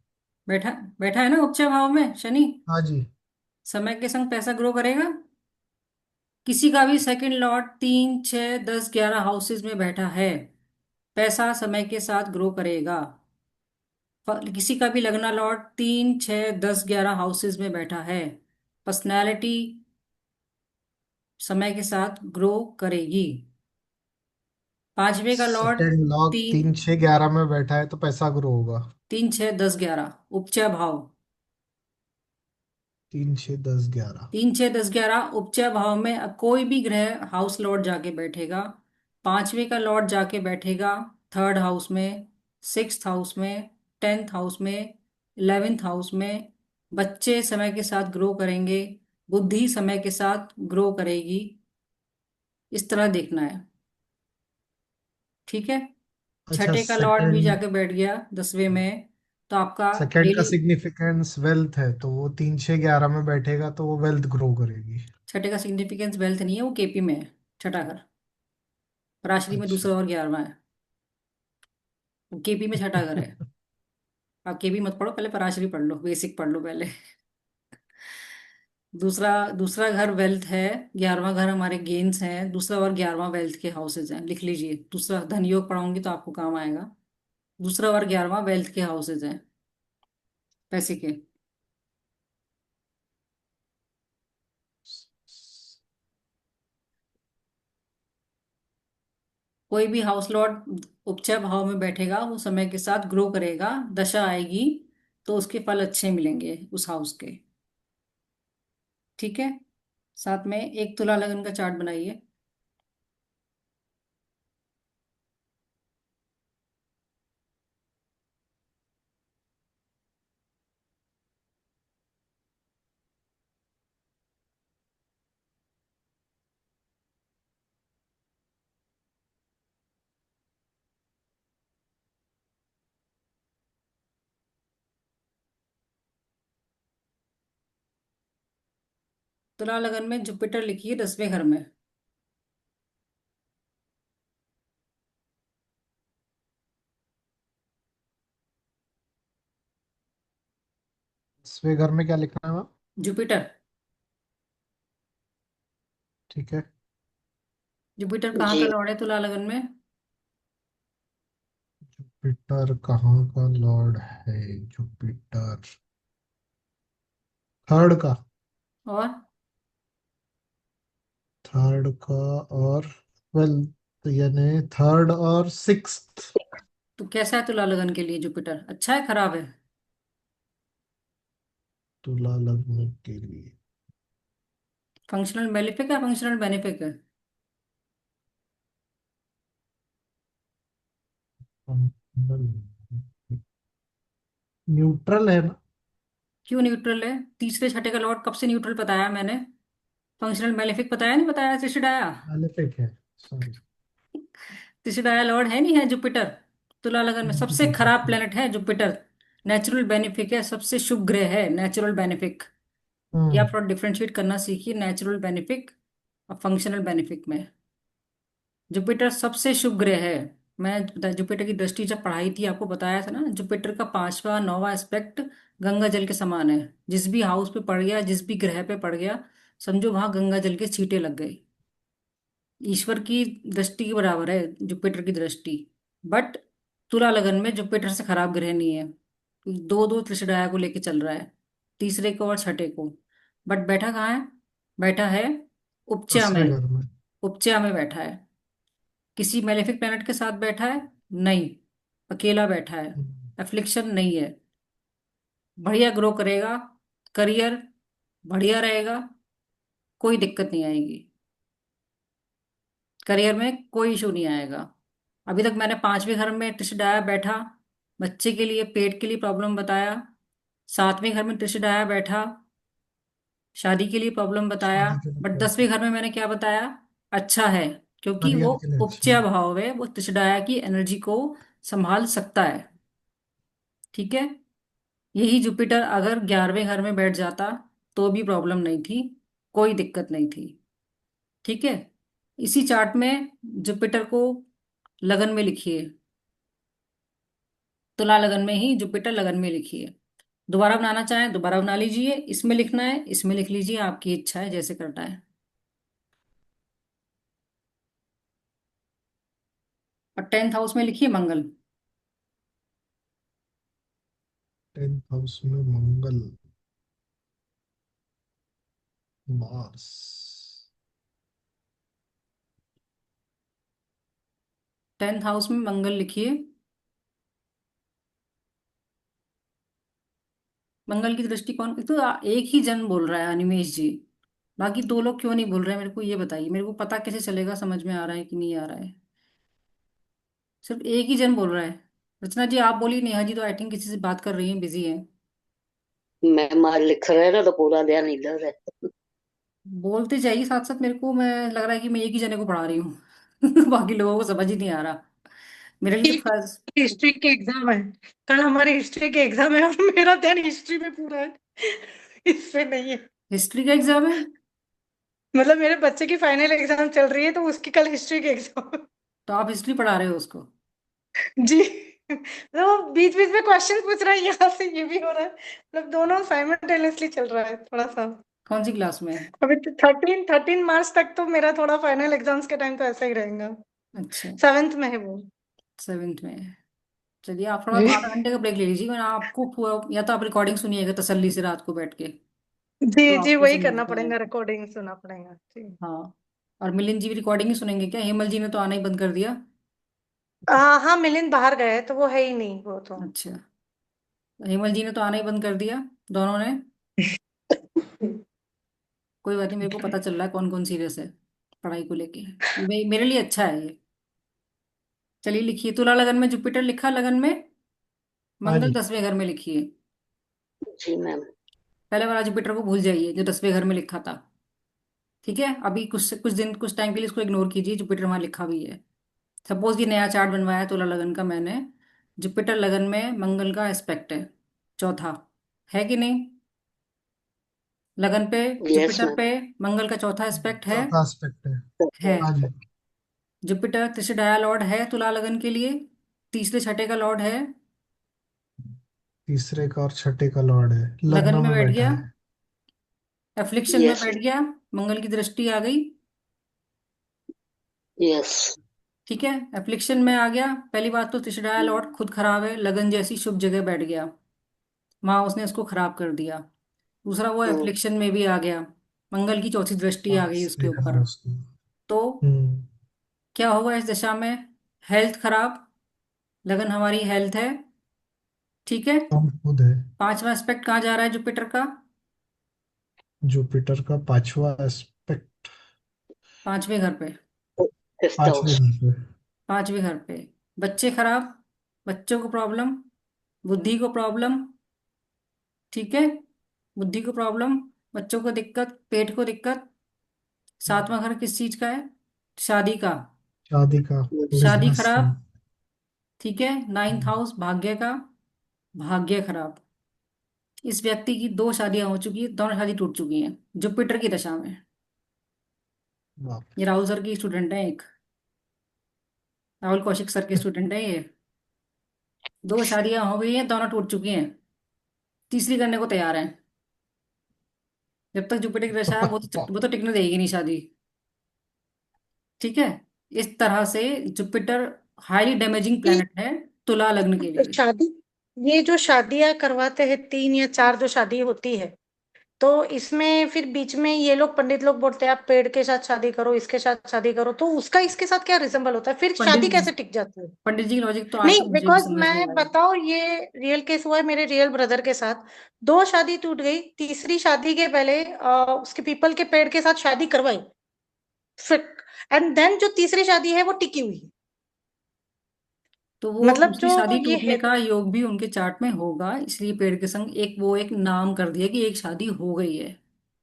बैठा बैठा है ना उच्च भाव में शनि। हाँ जी। समय के संग पैसा ग्रो करेगा। किसी का भी सेकंड लॉर्ड 3, 6, 10, 11 हाउसेज में बैठा है, पैसा समय के साथ ग्रो करेगा। किसी का भी लग्ना लॉर्ड 3, 6, 10, 11 हाउसेज में बैठा है, पर्सनैलिटी समय के साथ ग्रो करेगी। पांचवे का लॉर्ड सेकंड लॉक तीन 3 6 11 में बैठा है तो पैसा ग्रो होगा। 3, 6, 10, 11 उपच भाव। 3 6 10 11। 3, 6, 10, 11 उपच भाव में कोई भी ग्रह हाउस लॉर्ड जाके बैठेगा। पांचवे का लॉर्ड जाके बैठेगा थर्ड हाउस में, सिक्स्थ हाउस में, 10th हाउस में, 11th हाउस में। बच्चे समय के साथ ग्रो करेंगे, बुद्धि समय के साथ ग्रो करेगी। इस तरह देखना है। ठीक है, अच्छा छठे का लॉर्ड भी सेकंड। जाके बैठ गया 10वें में, तो आपका सेकंड का डेली। सिग्निफिकेंस वेल्थ है, तो वो 3 6 11 में बैठेगा तो वो वेल्थ ग्रो करेगी। छठे का सिग्निफिकेंस वेल्थ नहीं है, वो केपी में है। छठा घर राशि में अच्छा। दूसरा और 11वां है। केपी में छठा घर है। आप केपी मत पढ़ो, पहले पराशरी पढ़ लो, बेसिक पढ़ लो पहले। दूसरा दूसरा घर वेल्थ है। 11वां घर हमारे गेन्स हैं। दूसरा और 11वां वेल्थ के हाउसेज हैं, लिख लीजिए। दूसरा धन योग पढ़ाऊंगी तो आपको काम आएगा। दूसरा और 11वां वेल्थ के हाउसेज हैं, पैसे के। कोई भी हाउस लॉर्ड उपचय भाव में बैठेगा, वो समय के साथ ग्रो करेगा। दशा आएगी तो उसके फल अच्छे मिलेंगे उस हाउस के। ठीक है, साथ में एक तुला लगन का चार्ट बनाइए। तुला लगन में जुपिटर लिखिए 10वें घर में। 10वें घर में क्या लिखना है मैम? जुपिटर। ठीक है। जुपिटर कहाँ का लॉर्ड है तुला लगन में? जुपिटर कहाँ का लॉर्ड है? जुपिटर थर्ड का। और थर्ड का और ट्वेल्थ, यानी थर्ड और सिक्स्थ। तो कैसा है तुला लगन के लिए जुपिटर? अच्छा है, खराब है? तुला लगने के लिए फंक्शनल बेनिफिक है, फंक्शनल बेनिफिक है? न्यूट्रल है ना? क्यों न्यूट्रल है? तीसरे छठे का लॉर्ड कब से न्यूट्रल बताया मैंने? फंक्शनल बेनिफिक बताया नहीं बताया? त्रिशिडाया। मैलेफिक है। सॉरी। त्रिशिडाया लॉर्ड है नहीं है जुपिटर। तुला लगन में सबसे ठीक है खराब ठीक। प्लेनेट है जुपिटर। नेचुरल बेनिफिक है, सबसे शुभ ग्रह है नेचुरल बेनिफिक। ये हम्म। आप थोड़ा डिफ्रेंशिएट करना सीखिए नेचुरल बेनिफिक और फंक्शनल बेनिफिक में। जुपिटर सबसे शुभ ग्रह है। मैं जुपिटर की दृष्टि जब पढ़ाई थी आपको बताया था ना, जुपिटर का पांचवा नौवां एस्पेक्ट गंगा जल के समान है। जिस भी हाउस पे पड़ गया, जिस भी ग्रह पे पड़ गया, समझो वहां गंगा जल के छींटे लग गए। ईश्वर की दृष्टि के बराबर है जुपिटर की दृष्टि। बट तुला लगन में जुपिटर से खराब ग्रह नहीं है। दो दो त्रिशदाया को लेके चल रहा है, तीसरे को और छठे को। बट बैठा कहाँ है? बैठा है उपच्या में। 10वें घर में। उपच्या में बैठा है। किसी मेलेफिक प्लैनेट के साथ बैठा है? नहीं, अकेला बैठा है। हम्म। एफ्लिक्शन नहीं है। बढ़िया ग्रो करेगा, करियर बढ़िया रहेगा, कोई दिक्कत नहीं आएगी। करियर में कोई इशू नहीं आएगा। अभी तक मैंने पांचवें घर में टिश डाया बैठा, बच्चे के लिए पेट के लिए प्रॉब्लम बताया। सातवें घर में टिश डाया बैठा, शादी के लिए प्रॉब्लम बताया। शादी के लिए बट प्रॉब्लम। 10वें घर में मैंने क्या बताया? अच्छा है, क्योंकि वो करियर के लिए अच्छा उपचय है। भाव है, वो टिश डाया की एनर्जी को संभाल सकता है। ठीक है। यही जुपिटर अगर 11वें घर में बैठ जाता तो भी प्रॉब्लम नहीं थी, कोई दिक्कत नहीं थी। ठीक है। इसी चार्ट में जुपिटर को लगन में लिखिए। तुला लगन में ही जुपिटर लगन में लिखिए। दोबारा बनाना चाहें दोबारा बना लीजिए, इसमें लिखना है इसमें लिख लीजिए, आपकी इच्छा है जैसे करना है। और 10th हाउस में लिखिए मंगल। 10th हाउस में मंगल। मार्स। 10th हाउस में मंगल लिखिए। मंगल की दृष्टि कौन, तो एक ही जन बोल रहा है अनिमेश जी। बाकी दो लोग क्यों नहीं बोल रहे हैं, मेरे को ये बताइए, मेरे को पता कैसे चलेगा, समझ में आ रहा है कि नहीं आ रहा है? सिर्फ एक ही जन बोल रहा है। रचना जी आप बोलिए, नेहा जी तो आई थिंक किसी से बात कर रही हैं, बिजी हैं। मैं मार लिख रहा है ना तो पूरा ध्यान इधर है। बोलते जाइए साथ साथ, मेरे को मैं लग रहा है कि मैं एक ही जने को पढ़ा रही हूँ। बाकी लोगों को समझ ही नहीं आ रहा। मेरे लिए तो फर्स्ट। हिस्ट्री के एग्जाम है। कल हमारे हिस्ट्री के एग्जाम है और मेरा ध्यान हिस्ट्री में पूरा है, इस पे नहीं है। हिस्ट्री का एग्जाम है? मतलब मेरे बच्चे की फाइनल एग्जाम चल रही है तो उसकी कल हिस्ट्री के एग्जाम। तो आप हिस्ट्री पढ़ा रहे हो उसको? जी। मतलब बीच बीच में क्वेश्चन पूछ रहा है, यहाँ से ये भी हो रहा है, मतलब दोनों साइमल्टेनियसली चल रहा है थोड़ा सा। कौन सी क्लास में है? अभी 13 मार्च तक तो मेरा थोड़ा फाइनल एग्जाम्स के टाइम तो ऐसा ही रहेगा। अच्छा। 7th में है वो। 7th में है। चलिए आप थोड़ा आधा घंटे का ब्रेक ले लीजिए, मैं आपको या तो आप रिकॉर्डिंग सुनिएगा तसल्ली से रात को बैठ के, जी तो जी, आपको वही समझ करना में पड़ेगा, आएगा। रिकॉर्डिंग सुनना पड़ेगा जी। हाँ। और मिलिंद जी भी रिकॉर्डिंग ही सुनेंगे क्या? हेमल जी ने तो आना ही बंद कर दिया। हाँ हाँ, मिलिंद बाहर गए तो वो है ही नहीं वो तो। अच्छा। हेमल जी ने तो आना ही बंद कर दिया, दोनों ने। कोई बात नहीं, मेरे को पता चल रहा है कौन कौन सीरियस है पढ़ाई को लेके। मेरे लिए अच्छा है ये। चलिए लिखिए, तुला लगन में जुपिटर लिखा लगन में, हाँ मंगल जी। 10वें घर में लिखिए। जी मैम। पहले वाला जुपिटर को भूल जाइए जो 10वें घर में लिखा था। ठीक है, अभी कुछ कुछ दिन कुछ टाइम के लिए इसको इग्नोर कीजिए, जुपिटर वहां लिखा भी है। सपोज ये नया चार्ट बनवाया है तुला लगन का मैंने, जुपिटर लगन में मंगल का एस्पेक्ट है, चौथा। है कि नहीं? लगन पे यस जुपिटर मैम। पे मंगल का चौथा एस्पेक्ट है। चौथा एस्पेक्ट है। है। हाँ जी। जुपिटर त्रिशडाया लॉर्ड है तुला लगन के लिए, तीसरे छठे का लॉर्ड है। तीसरे का और छठे का लॉर्ड है, लगन लग्न में में बैठ बैठा गया, है। एफ्लिक्शन में यस बैठ गया, मंगल की दृष्टि आ गई। यस। ठीक है। एफ्लिक्शन में आ गया, पहली बात तो त्रिशडाया लॉर्ड खुद खराब है, लगन जैसी शुभ जगह बैठ गया, वहां उसने उसको खराब कर दिया। दूसरा वो एफ्लिक्शन में भी आ गया, मंगल की चौथी दृष्टि आ हाँ, गई उसके देखा ऊपर। है उसको। तो हम्म। क्या होगा इस दशा में? हेल्थ खराब, लगन हमारी हेल्थ है। ठीक है। हम खुद है। पांचवा एस्पेक्ट कहाँ जा रहा है जुपिटर का? जुपिटर का पांचवा एस्पेक्ट। 5वें घर पे। फिफ्थ पांचवें हाउस। घर पे। 5वें घर पे। बच्चे खराब, बच्चों को प्रॉब्लम, बुद्धि को प्रॉब्लम। ठीक है। बुद्धि को प्रॉब्लम, बच्चों को दिक्कत, पेट को दिक्कत। हम्म। 7वां घर किस चीज का है? शादी का। शादी का। शादी बिजनेस का। खराब। ठीक है। 9th हाउस भाग्य का। भाग्य खराब। इस व्यक्ति की दो शादियां हो चुकी है, दोनों शादी टूट चुकी हैं जुपिटर की दशा में। बाप ये राहुल सर की स्टूडेंट है एक, राहुल कौशिक सर के स्टूडेंट है ये। दो शादियां हो गई हैं, दोनों टूट चुकी हैं, तीसरी करने को तैयार है। जब तक जुपिटर की दशा है वो तो रे। वो तो टिकने देगी नहीं शादी। ठीक है। इस तरह से जुपिटर हाईली डैमेजिंग ये प्लैनेट है तुला लग्न के लिए। शादी, ये जो शादियां करवाते हैं, 3 या 4 जो शादी होती है, तो इसमें फिर बीच में ये लोग पंडित लोग बोलते हैं आप पेड़ के साथ शादी करो, इसके साथ शादी करो, तो उसका इसके साथ क्या रिजेंबल होता है, फिर पंडित शादी कैसे टिक जाती है? पंडित जी की लॉजिक तो आज नहीं, तक मुझे भी बिकॉज समझ नहीं मैं आया। बताओ, ये रियल केस हुआ है मेरे रियल ब्रदर के साथ। 2 शादी टूट गई, तीसरी शादी के पहले उसके पीपल के पेड़ के साथ शादी करवाई, फिर एंड देन जो तीसरी शादी है वो टिकी हुई है। तो वो मतलब दूसरी जो शादी ये टूटने है। का योग भी उनके चार्ट में होगा, इसलिए पेड़ के संग एक वो एक नाम कर दिया कि एक शादी हो गई है।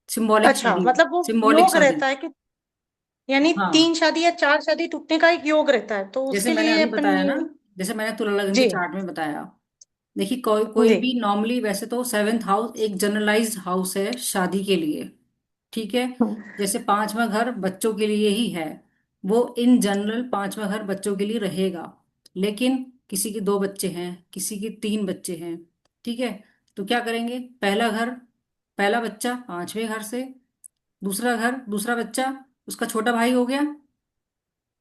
सिंबॉलिक अच्छा, शादी। मतलब वो सिंबॉलिक योग शादी। रहता है कि यानी हाँ। 3 शादी या 4 शादी टूटने का एक योग रहता है, तो जैसे उसके मैंने लिए अभी अपन बताया ये। ना, जैसे मैंने तुला लगन के जी। चार्ट में बताया। देखिए कोई कोई जी। भी नॉर्मली वैसे तो सेवेंथ हाउस एक जनरलाइज्ड हाउस है शादी के लिए। ठीक है। जैसे पांचवा घर बच्चों के लिए ही है, वो इन जनरल पांचवा घर बच्चों के लिए रहेगा। लेकिन किसी के दो बच्चे हैं, किसी के तीन बच्चे हैं। ठीक है। तो क्या करेंगे, पहला घर, पहला बच्चा पांचवें घर से, दूसरा घर दूसरा बच्चा उसका छोटा भाई हो गया।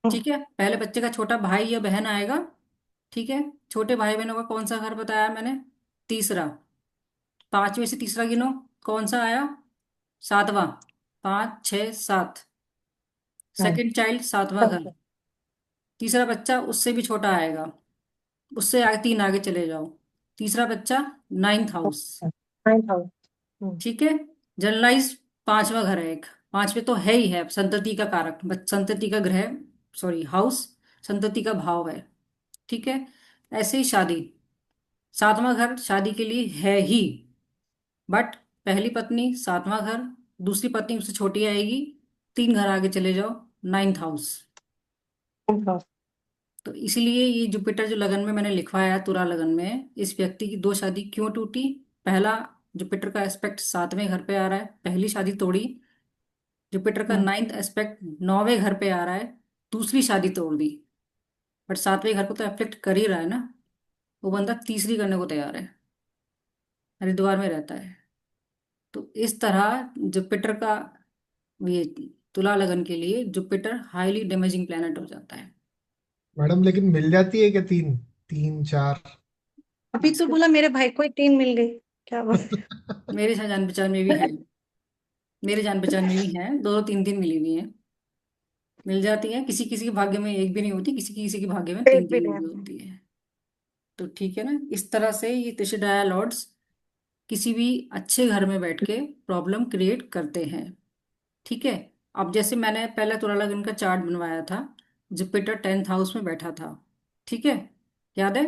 ठीक है, पहले बच्चे का छोटा भाई या बहन आएगा। ठीक है। छोटे भाई बहनों का कौन सा घर बताया मैंने, तीसरा। पांच में से तीसरा गिनो, कौन सा आया, सातवां। पांच छह सात, सेकंड चाइल्ड सातवां घर। तीसरा बच्चा उससे भी छोटा आएगा, उससे आगे तीन आगे चले जाओ, तीसरा बच्चा नाइन्थ हाउस। 9,000। ठीक है। जनरलाइज पांचवा घर है एक, पांचवे तो है ही है संतति का कारक, संतति का ग्रह, सॉरी हाउस, संतति का भाव है। ठीक है। ऐसे ही शादी, सातवां घर शादी के लिए है ही, बट पहली पत्नी सातवां घर, दूसरी पत्नी उससे छोटी आएगी, तीन घर आगे चले जाओ, नाइन्थ हाउस। तो इसलिए ये जुपिटर जो लगन में मैंने लिखवाया तुला लगन में, इस व्यक्ति की दो शादी क्यों टूटी। पहला, जुपिटर का एस्पेक्ट सातवें घर पे आ रहा है, पहली शादी तोड़ी। जुपिटर का नाइन्थ एस्पेक्ट नौवें घर पे आ रहा है, दूसरी शादी तोड़ दी। बट सातवें घर को तो अफेक्ट कर ही रहा है ना, वो बंदा तीसरी करने को तैयार है, हरिद्वार में रहता है। तो इस तरह जुपिटर का, ये तुला लगन के लिए जुपिटर हाईली डैमेजिंग प्लेनेट हो जाता है। मैडम लेकिन मिल जाती है क्या तीन, तीन चार? अभी तो इसको बोला मेरे भाई को ही 3 मिल गई, क्या बात। मेरे जान पहचान में भी है, मेरे जान पहचान में भी है, दो दो तीन तीन मिली हुई हैं। मिल जाती है, किसी किसी के भाग्य में एक भी नहीं होती, किसी के भाग्य में तीन एक भी तीन भी नहीं। होती है। तो ठीक है ना, इस तरह से ये त्रिशदाया लॉर्ड्स किसी भी अच्छे घर में बैठ के प्रॉब्लम क्रिएट करते हैं। ठीक है। अब जैसे मैंने पहले तुला लगन का चार्ट बनवाया था, जुपिटर टेंथ हाउस में बैठा था। ठीक है, याद है।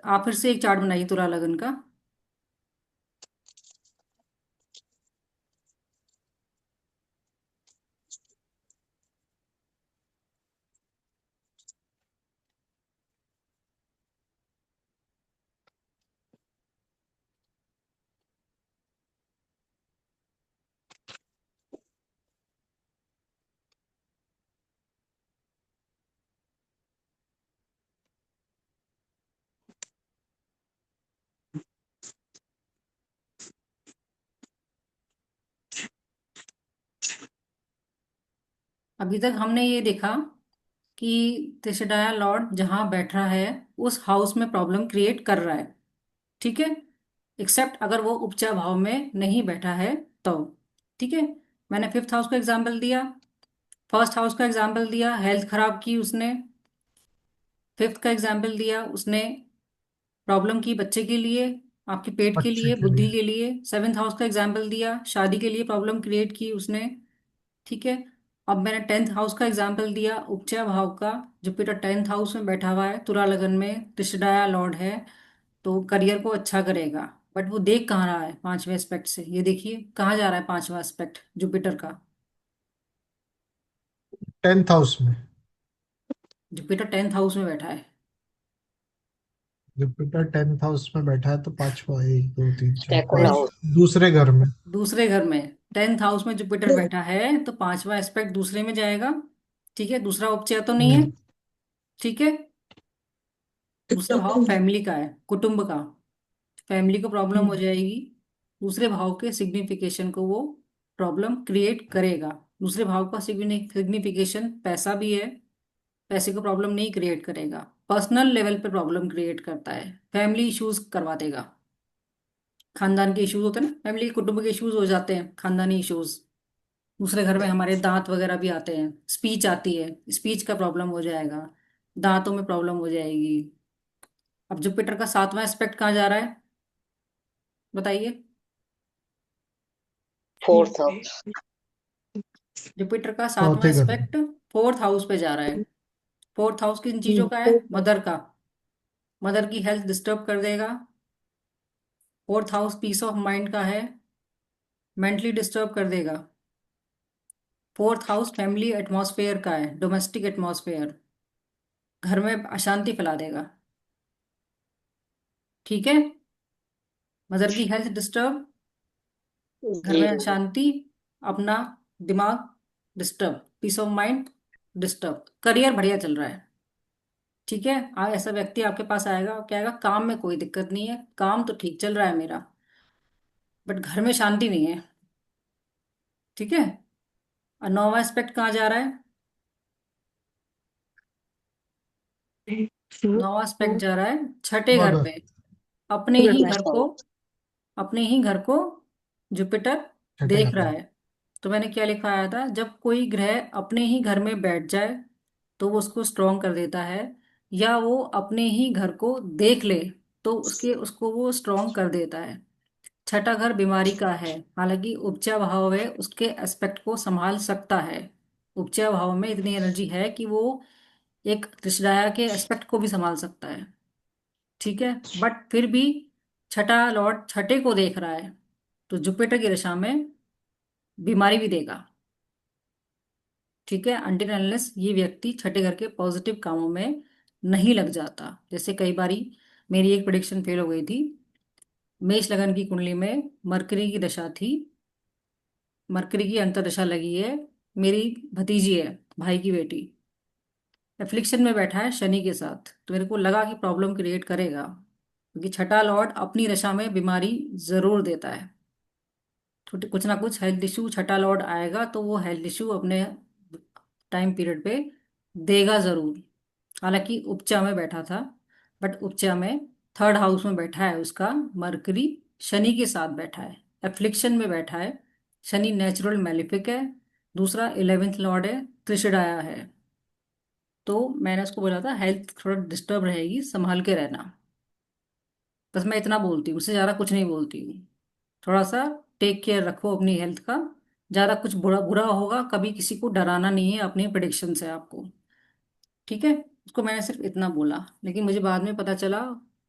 आप फिर से एक चार्ट बनाइए तुला लगन का। अभी तक हमने ये देखा कि त्रिशदाया लॉर्ड जहां बैठ रहा है उस हाउस में प्रॉब्लम क्रिएट कर रहा है। ठीक है। एक्सेप्ट अगर वो उपजा भाव में नहीं बैठा है तो। ठीक है। मैंने फिफ्थ हाउस का एग्जाम्पल दिया, फर्स्ट हाउस का एग्जाम्पल दिया, हेल्थ खराब की उसने। फिफ्थ का एग्जाम्पल दिया उसने, प्रॉब्लम की बच्चे के लिए, आपके पेट के बच्चे लिए, के बुद्धि लिए। के लिए। सेवेंथ हाउस का एग्जाम्पल दिया, शादी के लिए प्रॉब्लम क्रिएट की उसने। ठीक है। अब मैंने टेंथ हाउस का एग्जाम्पल दिया, उपचय भाव का। जुपिटर टेंथ हाउस में बैठा हुआ है तुला लगन में, त्रिशदाया लॉर्ड है, तो करियर को अच्छा करेगा। बट वो देख कहाँ रहा है, पांचवें एस्पेक्ट से, ये देखिए कहाँ जा रहा है पांचवा एस्पेक्ट जुपिटर का। टेंथ हाउस में। जुपिटर टेंथ हाउस में बैठा है। जुपिटर 10th हाउस में बैठा है तो पांचवा, एक दो तीन चार सेकंड पांच, हाउस। दूसरे घर में। दूसरे घर में 10th हाउस में जुपिटर बैठा है तो पांचवा एस्पेक्ट दूसरे में जाएगा। ठीक है, दूसरा उपचय तो नहीं है। हम्म। ठीक है। दूसरा भाव फैमिली का है, कुटुंब का। फैमिली को प्रॉब्लम हो जाएगी। दूसरे भाव के सिग्निफिकेशन को वो प्रॉब्लम क्रिएट करेगा। दूसरे भाव का सिग्निफिकेशन पैसा भी है। पैसे को प्रॉब्लम नहीं क्रिएट करेगा, पर्सनल लेवल पे प्रॉब्लम क्रिएट करता है, फैमिली इश्यूज करवा देगा। खानदान के इश्यूज होते हैं ना, फैमिली कुटुंब के इश्यूज हो जाते हैं, खानदानी इश्यूज। दूसरे घर में हमारे दांत वगैरह भी आते हैं, स्पीच आती है, स्पीच का प्रॉब्लम हो जाएगा, दांतों में प्रॉब्लम हो जाएगी। अब जुपिटर का सातवां एस्पेक्ट कहाँ जा रहा है, बताइए। Fourth house. जुपिटर का सातवां चौथे घर में। एस्पेक्ट फोर्थ हाउस पे जा रहा है। फोर्थ हाउस किन चीजों का है, मदर का। मदर की हेल्थ डिस्टर्ब कर देगा। Fourth house peace of mind का है, मेंटली डिस्टर्ब कर देगा। फोर्थ हाउस फैमिली एटमॉस्फेयर का है, डोमेस्टिक एटमॉस्फेयर, घर में अशांति फैला देगा। ठीक है। मदर की हेल्थ डिस्टर्ब, घर जी। में अशांति, अपना दिमाग disturb, peace of mind disturb. Career बढ़िया चल रहा है। ठीक है। ऐसा व्यक्ति आपके पास आएगा और कहेगा काम में कोई दिक्कत नहीं है, काम तो ठीक चल रहा है मेरा, बट घर में शांति नहीं है। ठीक है। और नौवां एस्पेक्ट कहाँ जा रहा है, नौवां एस्पेक्ट जा रहा है छठे घर मदर। पे। अपने ही घर को, अपने ही घर को जुपिटर छठे देख घर रहा में। है। तो मैंने क्या लिखा आया था, जब कोई ग्रह अपने ही घर में बैठ जाए तो वो उसको स्ट्रॉन्ग कर देता है, या वो अपने ही घर को देख ले तो उसके उसको वो स्ट्रॉन्ग कर देता है। छठा घर बीमारी का है, हालांकि उपजा भाव है, उसके एस्पेक्ट को संभाल सकता है। उपजा भाव में इतनी एनर्जी है कि वो एक त्रिशदाया के एस्पेक्ट को भी संभाल सकता है। ठीक है। बट फिर भी छठा लॉर्ड छठे को देख रहा है तो जुपिटर की दशा में बीमारी भी देगा। ठीक है, अनटिल अनलेस ये व्यक्ति छठे घर के पॉजिटिव कामों में नहीं लग जाता। जैसे कई बारी मेरी एक प्रिडिक्शन फेल हो गई थी। मेष लगन की कुंडली में मरकरी की दशा थी, मरकरी की अंतर्दशा लगी है, मेरी भतीजी है, भाई की बेटी, एफ्लिक्शन में बैठा है शनि के साथ, तो मेरे को लगा कि प्रॉब्लम क्रिएट करेगा, क्योंकि छठा लॉर्ड अपनी दशा में बीमारी जरूर देता है। छोटे कुछ ना कुछ हेल्थ इशू छठा लॉर्ड आएगा तो वो हेल्थ इशू अपने टाइम पीरियड पे देगा जरूर। हालांकि उपचा में बैठा था, बट उपचा में थर्ड हाउस में बैठा है उसका मरकरी, शनि के साथ बैठा है, एफ्लिक्शन में बैठा है। शनि नेचुरल मैलिफिक है, दूसरा 11th लॉर्ड है, त्रिशदाया है। तो मैंने उसको बोला था हेल्थ थोड़ा डिस्टर्ब रहेगी, संभाल के रहना। बस मैं इतना बोलती हूँ, उससे ज़्यादा कुछ नहीं बोलती हूँ। थोड़ा सा टेक केयर रखो अपनी हेल्थ का। ज़्यादा कुछ बुरा बुरा होगा, कभी किसी को डराना नहीं है अपनी प्रिडिक्शन से आपको। ठीक है। उसको मैंने सिर्फ इतना बोला, लेकिन मुझे बाद में पता चला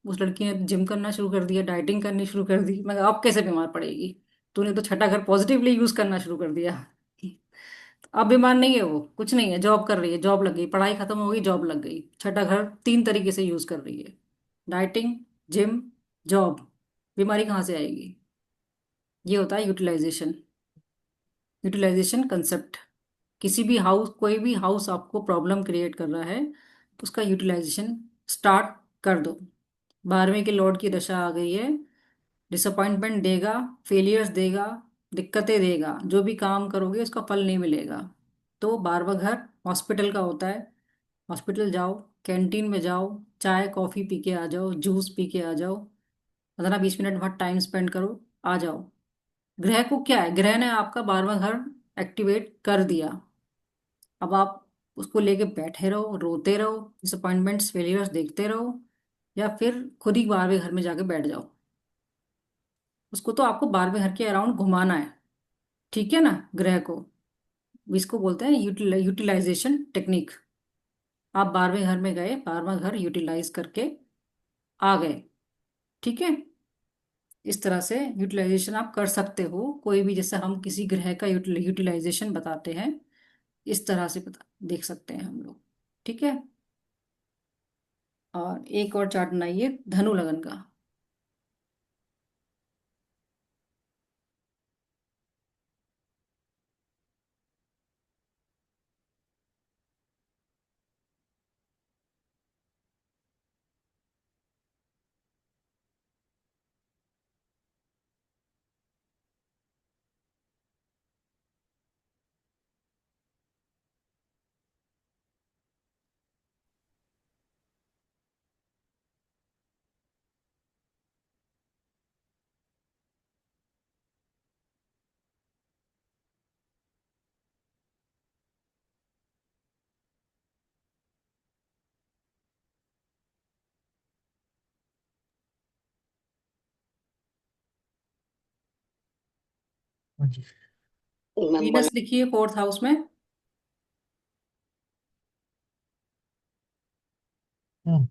उस लड़की ने जिम करना शुरू कर दिया, डाइटिंग करनी शुरू कर दी। मैं कहा, अब कैसे बीमार पड़ेगी, तूने तो छठा घर पॉजिटिवली यूज करना शुरू कर दिया। अब बीमार नहीं है, वो कुछ नहीं है, जॉब कर रही है, जॉब लग गई, पढ़ाई खत्म हो गई, जॉब लग गई। छठा घर 3 तरीके से यूज कर रही है, डाइटिंग, जिम, जॉब। बीमारी कहाँ से आएगी। ये होता है यूटिलाइजेशन। Utilisation concept. किसी भी हाउस, कोई भी हाउस आपको प्रॉब्लम क्रिएट कर रहा है तो उसका यूटिलाइजेशन स्टार्ट कर दो। 12वें के लॉर्ड की दशा आ गई है, डिसअपॉइंटमेंट देगा, फेलियर्स देगा, दिक्कतें देगा, जो भी काम करोगे उसका फल नहीं मिलेगा। तो 12वां घर हॉस्पिटल का होता है। हॉस्पिटल जाओ, कैंटीन में जाओ, चाय कॉफी पी के आ जाओ, जूस पी के आ जाओ, 15-20 मिनट वहाँ टाइम स्पेंड करो, आ जाओ। ग्रह को क्या है, ग्रह ने आपका 12वां घर एक्टिवेट कर दिया। अब आप उसको लेके बैठे रहो, रोते रहो, डिसअपॉइंटमेंट्स फेलियर्स देखते रहो, या फिर खुद ही 12वें घर में जाके बैठ जाओ। उसको तो आपको 12वें घर के अराउंड घुमाना है। ठीक है ना, ग्रह को। इसको बोलते हैं यूटिलाइजेशन टेक्निक। आप 12वें घर में गए, 12वां घर यूटिलाइज करके आ गए। ठीक है। इस तरह से यूटिलाइजेशन आप कर सकते हो कोई भी, जैसे हम किसी ग्रह का यूटिलाइजेशन बताते हैं, इस तरह से देख सकते हैं हम लोग। ठीक है। और एक और चार्ट बनाइए धनु लगन का। हाँ जी। मैं बन वीनस लिखिए फोर्थ हाउस में। हम्म।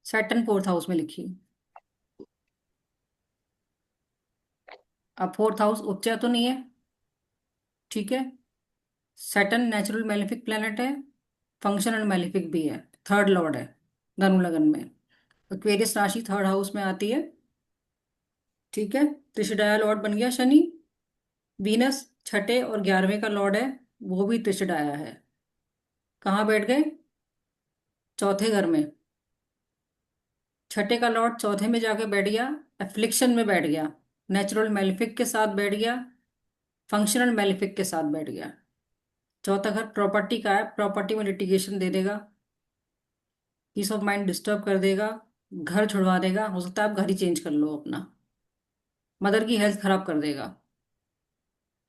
सैटर्न फोर्थ हाउस में लिखिए। अब फोर्थ हाउस उच्च तो नहीं है, ठीक है। सैटर्न नेचुरल मैलेफिक प्लेनेट है, फंक्शनल मैलेफिक भी है, थर्ड लॉर्ड है धनु लगन में। एक्वेरियस राशि थर्ड हाउस में आती है, ठीक है। त्रिशडाया लॉर्ड बन गया शनि। वीनस छठे और 11वें का लॉर्ड है, वो भी त्रिशडाया है। कहाँ बैठ गए? चौथे घर में। छठे का लॉर्ड चौथे में जाके बैठ गया, एफ्लिक्शन में बैठ गया, नेचुरल मैलेफिक के साथ बैठ गया, फंक्शनल मैलेफिक के साथ बैठ गया। चौथा घर प्रॉपर्टी का है, प्रॉपर्टी में लिटिगेशन दे देगा, पीस ऑफ माइंड डिस्टर्ब कर देगा, घर छुड़वा देगा, हो सकता है आप घर ही चेंज कर लो अपना। मदर की हेल्थ खराब कर देगा,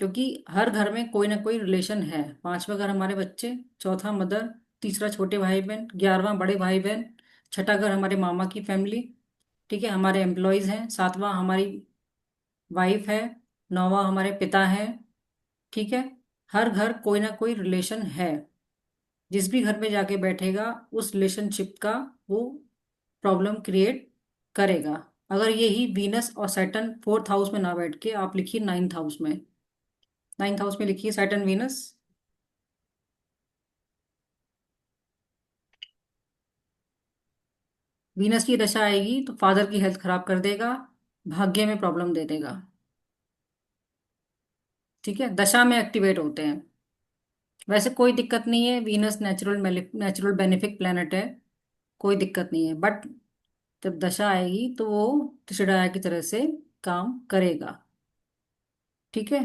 क्योंकि हर घर में कोई ना कोई रिलेशन है। पांचवा घर हमारे बच्चे, चौथा मदर, तीसरा छोटे भाई बहन, 11वां बड़े भाई बहन, छठा घर हमारे मामा की फैमिली, ठीक है, हमारे एम्प्लॉयज हैं, सातवां हमारी वाइफ है, नौवां हमारे पिता हैं, ठीक है। हर घर कोई ना कोई रिलेशन है। जिस भी घर में जाके बैठेगा उस रिलेशनशिप का वो प्रॉब्लम क्रिएट करेगा। अगर यही वीनस और सैटर्न फोर्थ हाउस में ना बैठ के आप लिखिए नाइन्थ हाउस में। नाइन्थ हाउस में लिखिए सैटर्न वीनस। वीनस की दशा आएगी तो फादर की हेल्थ खराब कर देगा, भाग्य में प्रॉब्लम दे देगा, ठीक है। दशा में एक्टिवेट होते हैं। वैसे कोई दिक्कत नहीं है, Venus natural natural benefic planet है, कोई दिक्कत नहीं है। बट जब दशा आएगी तो वो त्रिशदाया की तरह से काम करेगा, ठीक है।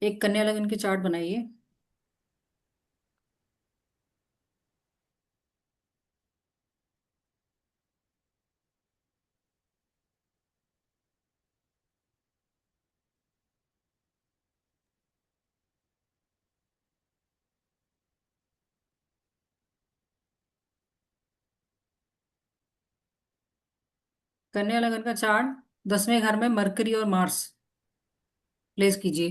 एक कन्या लगन के चार्ट बनाइए। कन्या लगन का चार्ट 10वें घर में मरकरी और मार्स प्लेस कीजिए।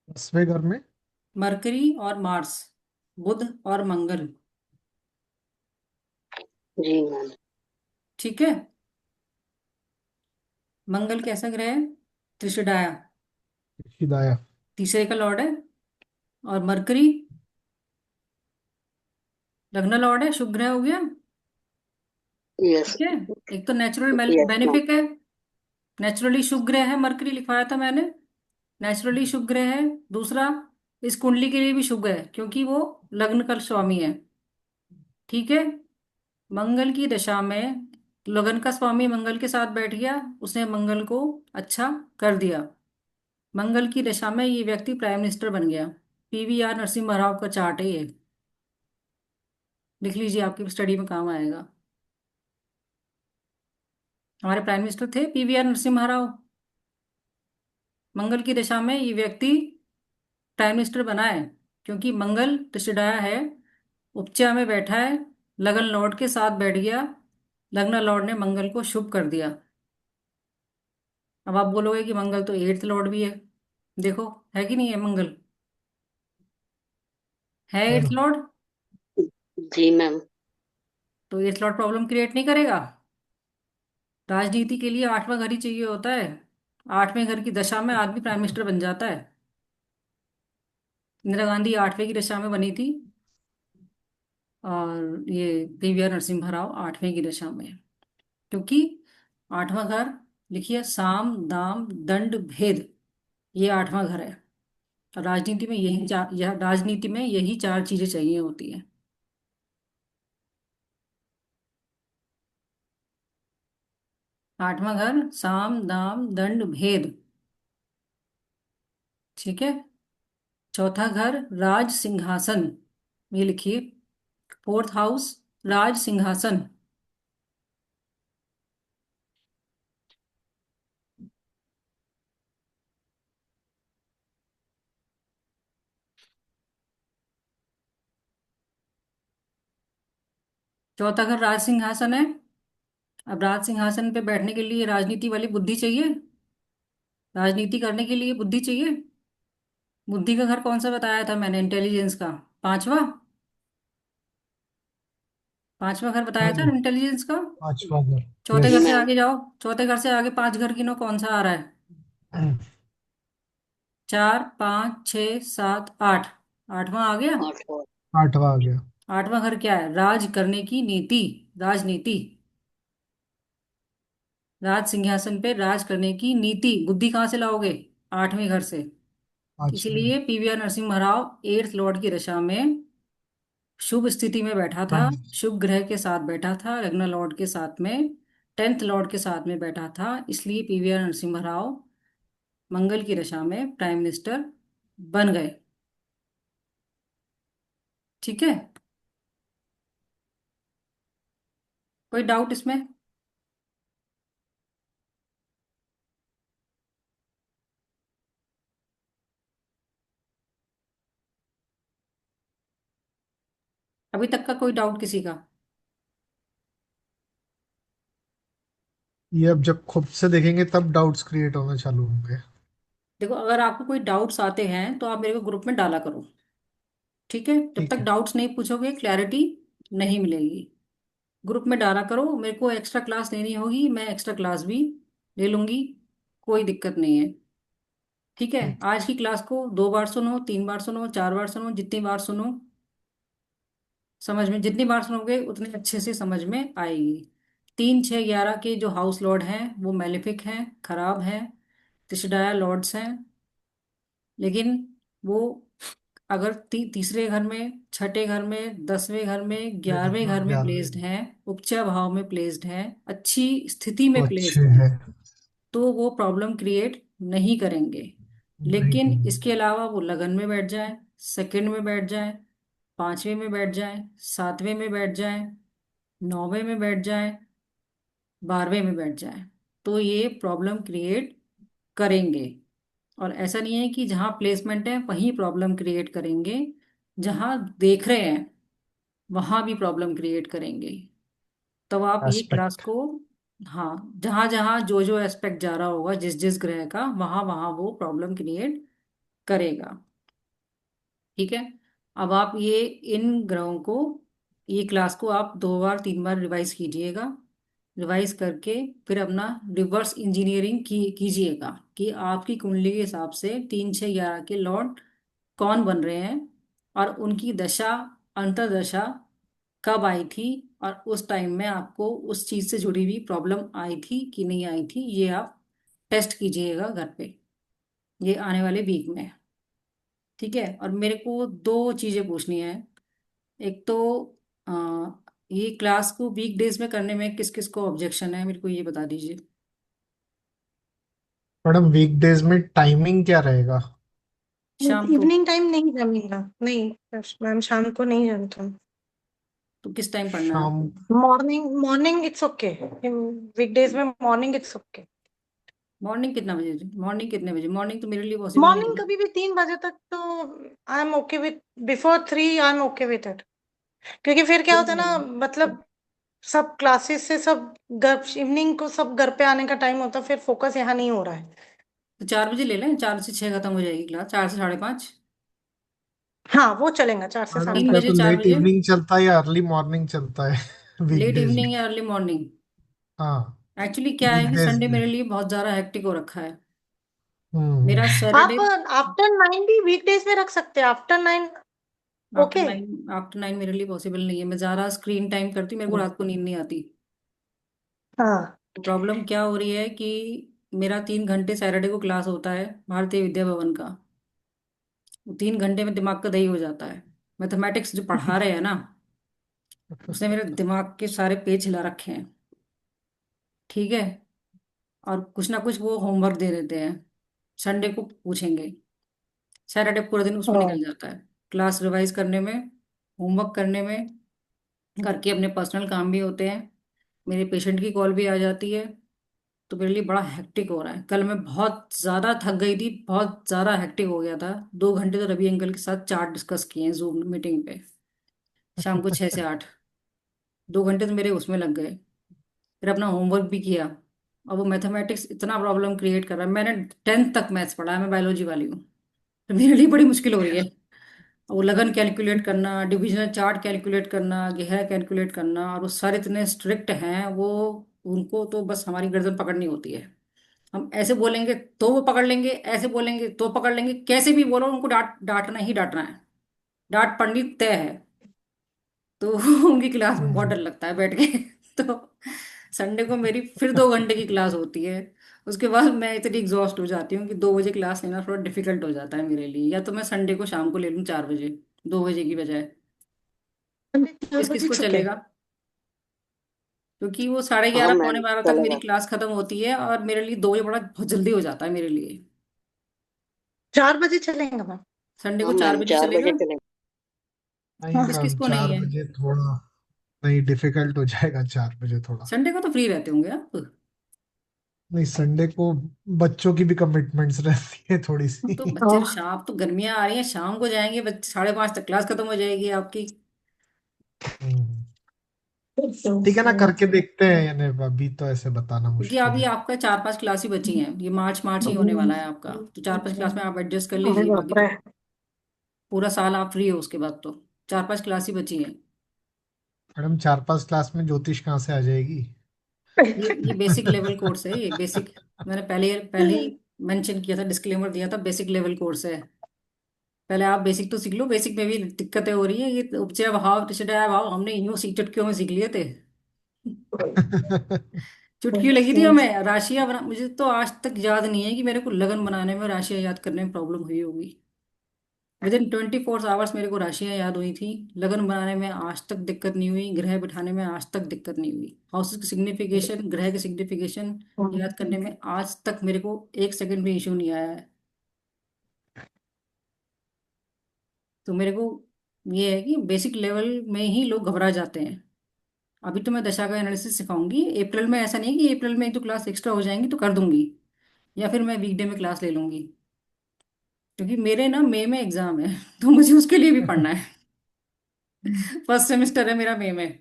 10वें घर में। मरकरी और मार्स, बुध और मंगल, जी मैम। ठीक है। मंगल कैसा ग्रह है? त्रिशदाया, हिदाया। तीसरे का लॉर्ड है। और मरकरी लग्न लॉर्ड है, शुभ ग्रह हो गया, यस। ठीक है। एक तो नेचुरल यस मैम। बेनिफिक है, नेचुरली शुभ ग्रह है, मरकरी लिखवाया था मैंने, नेचुरली शुभ ग्रह है। दूसरा, इस कुंडली के लिए भी शुभ है क्योंकि वो लग्न का स्वामी है, ठीक है। मंगल की दशा में लगन का स्वामी मंगल के साथ बैठ गया, उसने मंगल को अच्छा कर दिया। मंगल की दशा में ये व्यक्ति प्राइम मिनिस्टर बन गया। पीवीआर नरसिम्हा राव का चार्ट है ये, लिख लीजिए, आपकी स्टडी में काम आएगा। हमारे प्राइम मिनिस्टर थे पीवीआर नरसिम्हा राव। मंगल की दशा में ये व्यक्ति प्राइम मिनिस्टर बना है क्योंकि मंगल दृष्टिडाया है, उपचा में बैठा है, लगन लॉर्ड के साथ बैठ गया, लग्न लॉर्ड ने मंगल को शुभ कर दिया। अब आप बोलोगे कि मंगल तो एट्थ लॉर्ड भी है, देखो है कि नहीं है मंगल, है है एट्थ ना। लॉर्ड। जी मैम। तो ये स्लॉट प्रॉब्लम क्रिएट नहीं करेगा। राजनीति के लिए आठवां घर ही चाहिए होता है। आठवें घर की दशा में आदमी प्राइम मिनिस्टर बन जाता है। इंदिरा गांधी आठवें की दशा में बनी थी, और ये पीवीआर नरसिम्हा राव आठवें की दशा में। क्योंकि आठवां घर, लिखिए, साम दाम दंड भेद, ये आठवां घर है। और राजनीति में राजनीति में यही चार चीजें चाहिए होती है। आठवां घर साम दाम दंड भेद। ठीक है। चौथा घर राज सिंहासन, ये लिखिए, फोर्थ हाउस, राज सिंहासन। चौथा घर राज सिंहासन है। अब राज सिंहासन पे बैठने के लिए राजनीति वाली बुद्धि चाहिए। राजनीति करने के लिए बुद्धि चाहिए। बुद्धि का घर कौन सा बताया था मैंने, इंटेलिजेंस का? पांचवा। पांचवा घर बताया हाँ था जी, इंटेलिजेंस का। पांचवा घर। चौथे यस। घर जी से मैम। आगे जाओ। चौथे घर से आगे पांच घर गिनो, कौन सा आ रहा है? चार, पाँच, छ, सात, आठ। आठवां आ गया। आठवां। आठवां आ गया। आठवां घर क्या है? राज करने की नीति, राजनीति। राज सिंहासन पे राज करने की नीति, बुद्धि कहाँ से लाओगे? आठवें घर से। पांचवें। इसीलिए PVR Narasimha Rao eighth Lord की दशा में शुभ स्थिति में बैठा हाँ था। जी। शुभ ग्रह के साथ बैठा था, लग्न लॉर्ड के साथ में, टेंथ लॉर्ड के साथ में बैठा था। इसलिए पीवीआर नरसिम्हा राव मंगल की दशा में प्राइम मिनिस्टर बन गए। ठीक है। कोई डाउट इसमें? अभी तक का कोई डाउट किसी का? ये अब जब खुद से देखेंगे तब डाउट्स क्रिएट होना चालू होंगे। देखो, अगर आपको कोई डाउट्स आते हैं तो आप मेरे को ग्रुप में डाला करो। ठीक है। जब तक ठीक है। डाउट्स नहीं पूछोगे क्लैरिटी नहीं मिलेगी। ग्रुप में डाला करो। मेरे को एक्स्ट्रा क्लास लेनी होगी, मैं एक्स्ट्रा क्लास भी ले लूंगी। कोई दिक्कत नहीं है। ठीक है। ठीक। आज की क्लास को 2 बार सुनो, 3 बार सुनो, 4 बार सुनो, जितनी बार सुनो, समझ में जितनी बार सुनोगे उतने अच्छे से समझ में आएगी। 3, 6, 11 के जो हाउस लॉर्ड हैं वो मैलेफिक हैं, खराब हैं, तिशडाया लॉर्ड्स हैं। लेकिन वो अगर तीसरे घर में, छठे घर में, 10वें घर में, 11वें घर में 11। प्लेस्ड हैं, उच्च भाव में प्लेस्ड हैं, अच्छी स्थिति तो में अच्छे प्लेस्ड हैं, हैं। तो वो प्रॉब्लम क्रिएट नहीं करेंगे। नहीं लेकिन करेंगे। इसके अलावा वो लगन में बैठ जाए, सेकंड में बैठ जाए, पांचवें में बैठ जाए, सातवें में बैठ जाए, नौवें में बैठ जाए, 12वें में बैठ जाए, तो ये प्रॉब्लम क्रिएट करेंगे। और ऐसा नहीं है कि जहाँ प्लेसमेंट है वहीं प्रॉब्लम क्रिएट करेंगे, जहाँ देख रहे हैं वहां भी प्रॉब्लम क्रिएट करेंगे। तो आप ये क्लास एस्पेक्ट। को, हाँ, जहाँ जहाँ जो जो एस्पेक्ट जा रहा होगा जिस जिस ग्रह का, वहां वहां वो प्रॉब्लम क्रिएट करेगा। ठीक है। अब आप ये इन ग्रहों को, ये क्लास को आप 2 बार 3 बार रिवाइज कीजिएगा। रिवाइज करके फिर अपना रिवर्स इंजीनियरिंग कीजिएगा कि आपकी कुंडली के हिसाब से 3, 6, 11 के लॉर्ड कौन बन रहे हैं, और उनकी दशा, अंतर्दशा कब आई थी, और उस टाइम में आपको उस चीज से जुड़ी हुई प्रॉब्लम आई थी कि नहीं आई थी, ये आप टेस्ट कीजिएगा घर पे, ये आने वाले वीक में। ठीक है। और मेरे को दो चीजें पूछनी है। एक तो आ, ये क्लास को वीक डेज में करने में किस किस को ऑब्जेक्शन है, मेरे को ये बता दीजिए। मैडम वीकडेज में टाइमिंग क्या रहेगा? शाम को। इवनिंग टाइम नहीं जमेगा, नहीं मैम, शाम को नहीं जमता। तो किस टाइम पढ़ना है शाम। आपको? Morning, morning it's okay. Weekdays में मॉर्निंग इट्स ओके। मॉर्निंग कितना बजे? मॉर्निंग कितने बजे? मॉर्निंग तो मेरे लिए पॉसिबल नहीं मॉर्निंग है। कभी भी 3 बजे तक तो I am okay with. Before 3 I am okay with it. क्योंकि फिर क्या होता है ना, मतलब सब क्लासेस से सब घर, इवनिंग को सब घर पे आने का टाइम होता है, फिर फोकस यहाँ नहीं हो रहा है। तो 4 बजे ले लें, 4 से 6 खत्म हो जाएगी क्लास, 4 से 5:30। हाँ वो चलेगा, चार से मैडम साढ़े 3 क्या पाँच बजे, तो चार लेट बजे इवनिंग चलता है या अर्ली मॉर्निंग चलता है? लेट वीकडेज में। इवनिंग या अर्ली मॉर्निंग? हाँ, एक्चुअली क्या है कि वीकडेज संडे में। मेरे लिए बहुत ज़्यादा हेक्टिक हो रखा है। हम्म। मेरा आप सैटरडे आफ्टर 9 भी वीकडेज में रख सकते हैं, आफ्टर 9। After okay. 9, आफ्टर 9 मेरे लिए पॉसिबल नहीं है। मैं ज़्यादा स्क्रीन टाइम करती हूँ, मेरे को रात को नींद नहीं आती। हाँ। प्रॉब्लम क्या हो रही है कि मेरा 3 घंटे सैटरडे को क्लास होता है भारतीय विद्या भवन का। वो 3 घंटे में दिमाग का दही हो जाता है। मैथमेटिक्स जो पढ़ा रहे हैं ना, उसने मेरे दिमाग के सारे पेज हिला रखे हैं। ठीक है। और कुछ ना कुछ वो होमवर्क दे देते हैं, संडे को पूछेंगे। सैटरडे पूरा दिन उसमें हाँ। निकल जाता है, क्लास रिवाइज करने में, होमवर्क करने में, घर के अपने पर्सनल काम भी होते हैं, मेरे पेशेंट की कॉल भी आ जाती है। तो मेरे लिए बड़ा हेक्टिक हो रहा है। कल मैं बहुत ज़्यादा थक गई थी, बहुत ज़्यादा हेक्टिक हो गया था। 2 घंटे तो रवि अंकल के साथ चार्ट डिस्कस किए हैं जूम मीटिंग पे, शाम को 6 से 8। 2 घंटे तो मेरे उसमें लग गए। फिर अपना होमवर्क भी किया। अब वो मैथमेटिक्स इतना प्रॉब्लम क्रिएट कर रहा है। मैंने 10th तक मैथ्स पढ़ा है, मैं बायोलॉजी वाली हूँ। तो मेरे लिए बड़ी मुश्किल हो रही है। वो लगन कैलकुलेट करना, डिविजनल चार्ट कैलकुलेट करना, गहरा कैलकुलेट करना, और वो सारे इतने स्ट्रिक्ट हैं वो। उनको तो बस हमारी गर्दन पकड़नी होती है। हम ऐसे बोलेंगे तो वो पकड़ लेंगे, ऐसे बोलेंगे तो पकड़ लेंगे, कैसे भी बोलो उनको डांटना ही डांटना है। डांट पड़नी तय है। तो उनकी क्लास में बहुत डर हम्म। लगता है बैठ के। तो संडे को मेरी फिर 2 घंटे की क्लास होती है। उसके बाद मैं इतनी एग्जॉस्ट हो जाती हूँ कि 2 बजे क्लास लेना थोड़ा डिफिकल्ट हो जाता है मेरे लिए। या तो मैं संडे को शाम को ले लूँ 4 बजे, 2 बजे की बजाय। संडे 4 किस किस बजे को ठीक है। चलेगा? क्योंकि वो साढ़े हाँ ग्यारह पौने मैम, बारह तक मेरी चलेगा। क्लास खत्म होती है, और मेरे लिए 2 बजे बड़ा बहुत जल्दी हो जाता है मेरे लिए। 4 बजे चलेंगे मैम। संडे को हाँ चार मैम, बजे 4 बजे चलेगा? चलेगा। नहीं किस किस मैम, को नहीं चार है? बजे थोड़ा, नहीं डिफिकल्ट हो जाएगा 4 बजे थोड़ा। संडे को तो फ्री रहते होंगे आप? नहीं, संडे को बच्चों की भी कमिटमेंट्स रहती है थोड़ी तो सी। बच्चे शाम, तो गर्मियां आ रही हैं, शाम को जाएंगे बच्चे, 5:30 तक क्लास खत्म हो जाएगी आपकी। हम्म। ठीक है ना, करके देखते हैं, यानी अभी तो ऐसे बताना क्योंकि मुश्किल अभी है। आपका 4-5 क्लास ही बची हैं, ये मार्च मार्च ही होने वाला है आपका। तो 4-5 क्लास में आप एडजस्ट कर अरे लीजिए, बाकी बाप तो रे। पूरा साल आप फ्री हो उसके बाद तो। 4-5 क्लास ही बची हैं। मैडम, 4-5 क्लास में ज्योतिष कहाँ से आ जाएगी? ये बेसिक लेवल कोर्स है, ये बेसिक। मैंने पहले ही मेंशन किया था, डिस्क्लेमर दिया था, बेसिक लेवल कोर्स है। पहले आप बेसिक तो सीख लो। बेसिक में भी दिक्कतें हो रही है, ये उपचय भाव टिचय भाव हमने यूं सीख चुटकियों में सीख लिए थे। चुटकी लगी थी हमें, राशियां बना, मुझे तो आज तक याद नहीं है कि मेरे को लगन बनाने में, राशियां याद करने में प्रॉब्लम हुई होगी। विद इन 24 आवर्स मेरे को राशियां याद हुई थी। लगन बनाने में आज तक दिक्कत नहीं हुई, ग्रह बिठाने में आज तक दिक्कत नहीं हुई, हाउस की सिग्निफिकेशन, ग्रह की सिग्निफिकेशन याद करने में आज तक मेरे को 1 सेकंड भी इशू नहीं आया है। तो मेरे को ये है कि बेसिक लेवल में ही लोग घबरा जाते हैं। अभी तो मैं दशा का एनालिसिस सिखाऊंगी अप्रैल में। ऐसा नहीं कि अप्रैल में एक दो क्लास एक्स्ट्रा हो जाएंगी तो कर दूंगी, या फिर मैं वीकडे में क्लास ले लूंगी। क्योंकि मेरे ना मई में एग्जाम है, तो मुझे उसके लिए भी पढ़ना है। फर्स्ट सेमेस्टर है मेरा मई में।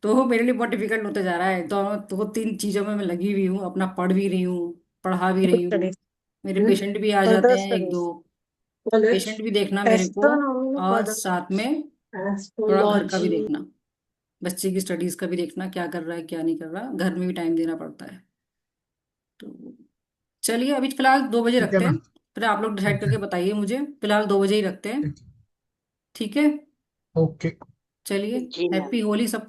तो मेरे लिए बहुत डिफिकल्ट होते जा रहा है। तो 2-3 चीजों में मैं लगी हुई हूँ, अपना पढ़ भी रही हूँ, पढ़ा भी रही हूँ। स्टडीज, मेरे पेशेंट भी आ जाते फर्दर हैं एक दो। स्टडीज, कॉलेज, पेशेंट भी देखना मेरे को, एस्ट्रोनॉमी, और फर्दर साथ स्टडीज, में थोड़ा घर का भी एस्ट्रोलॉजी। देखना, बच्चे की स्टडीज का भी देखना, क्या कर रहा है क्या नहीं कर रहा, घर में भी टाइम देना पड़ता है। तो चलिए, अभी फिलहाल 2 बजे ठीक है रखते ना। हैं। फिर आप लोग डिसाइड ठीक है। करके बताइए मुझे, फिलहाल 2 बजे ही रखते हैं। ठीक। ठीक है। ओके। चलिए। जी मैम। हैप्पी होली सबको।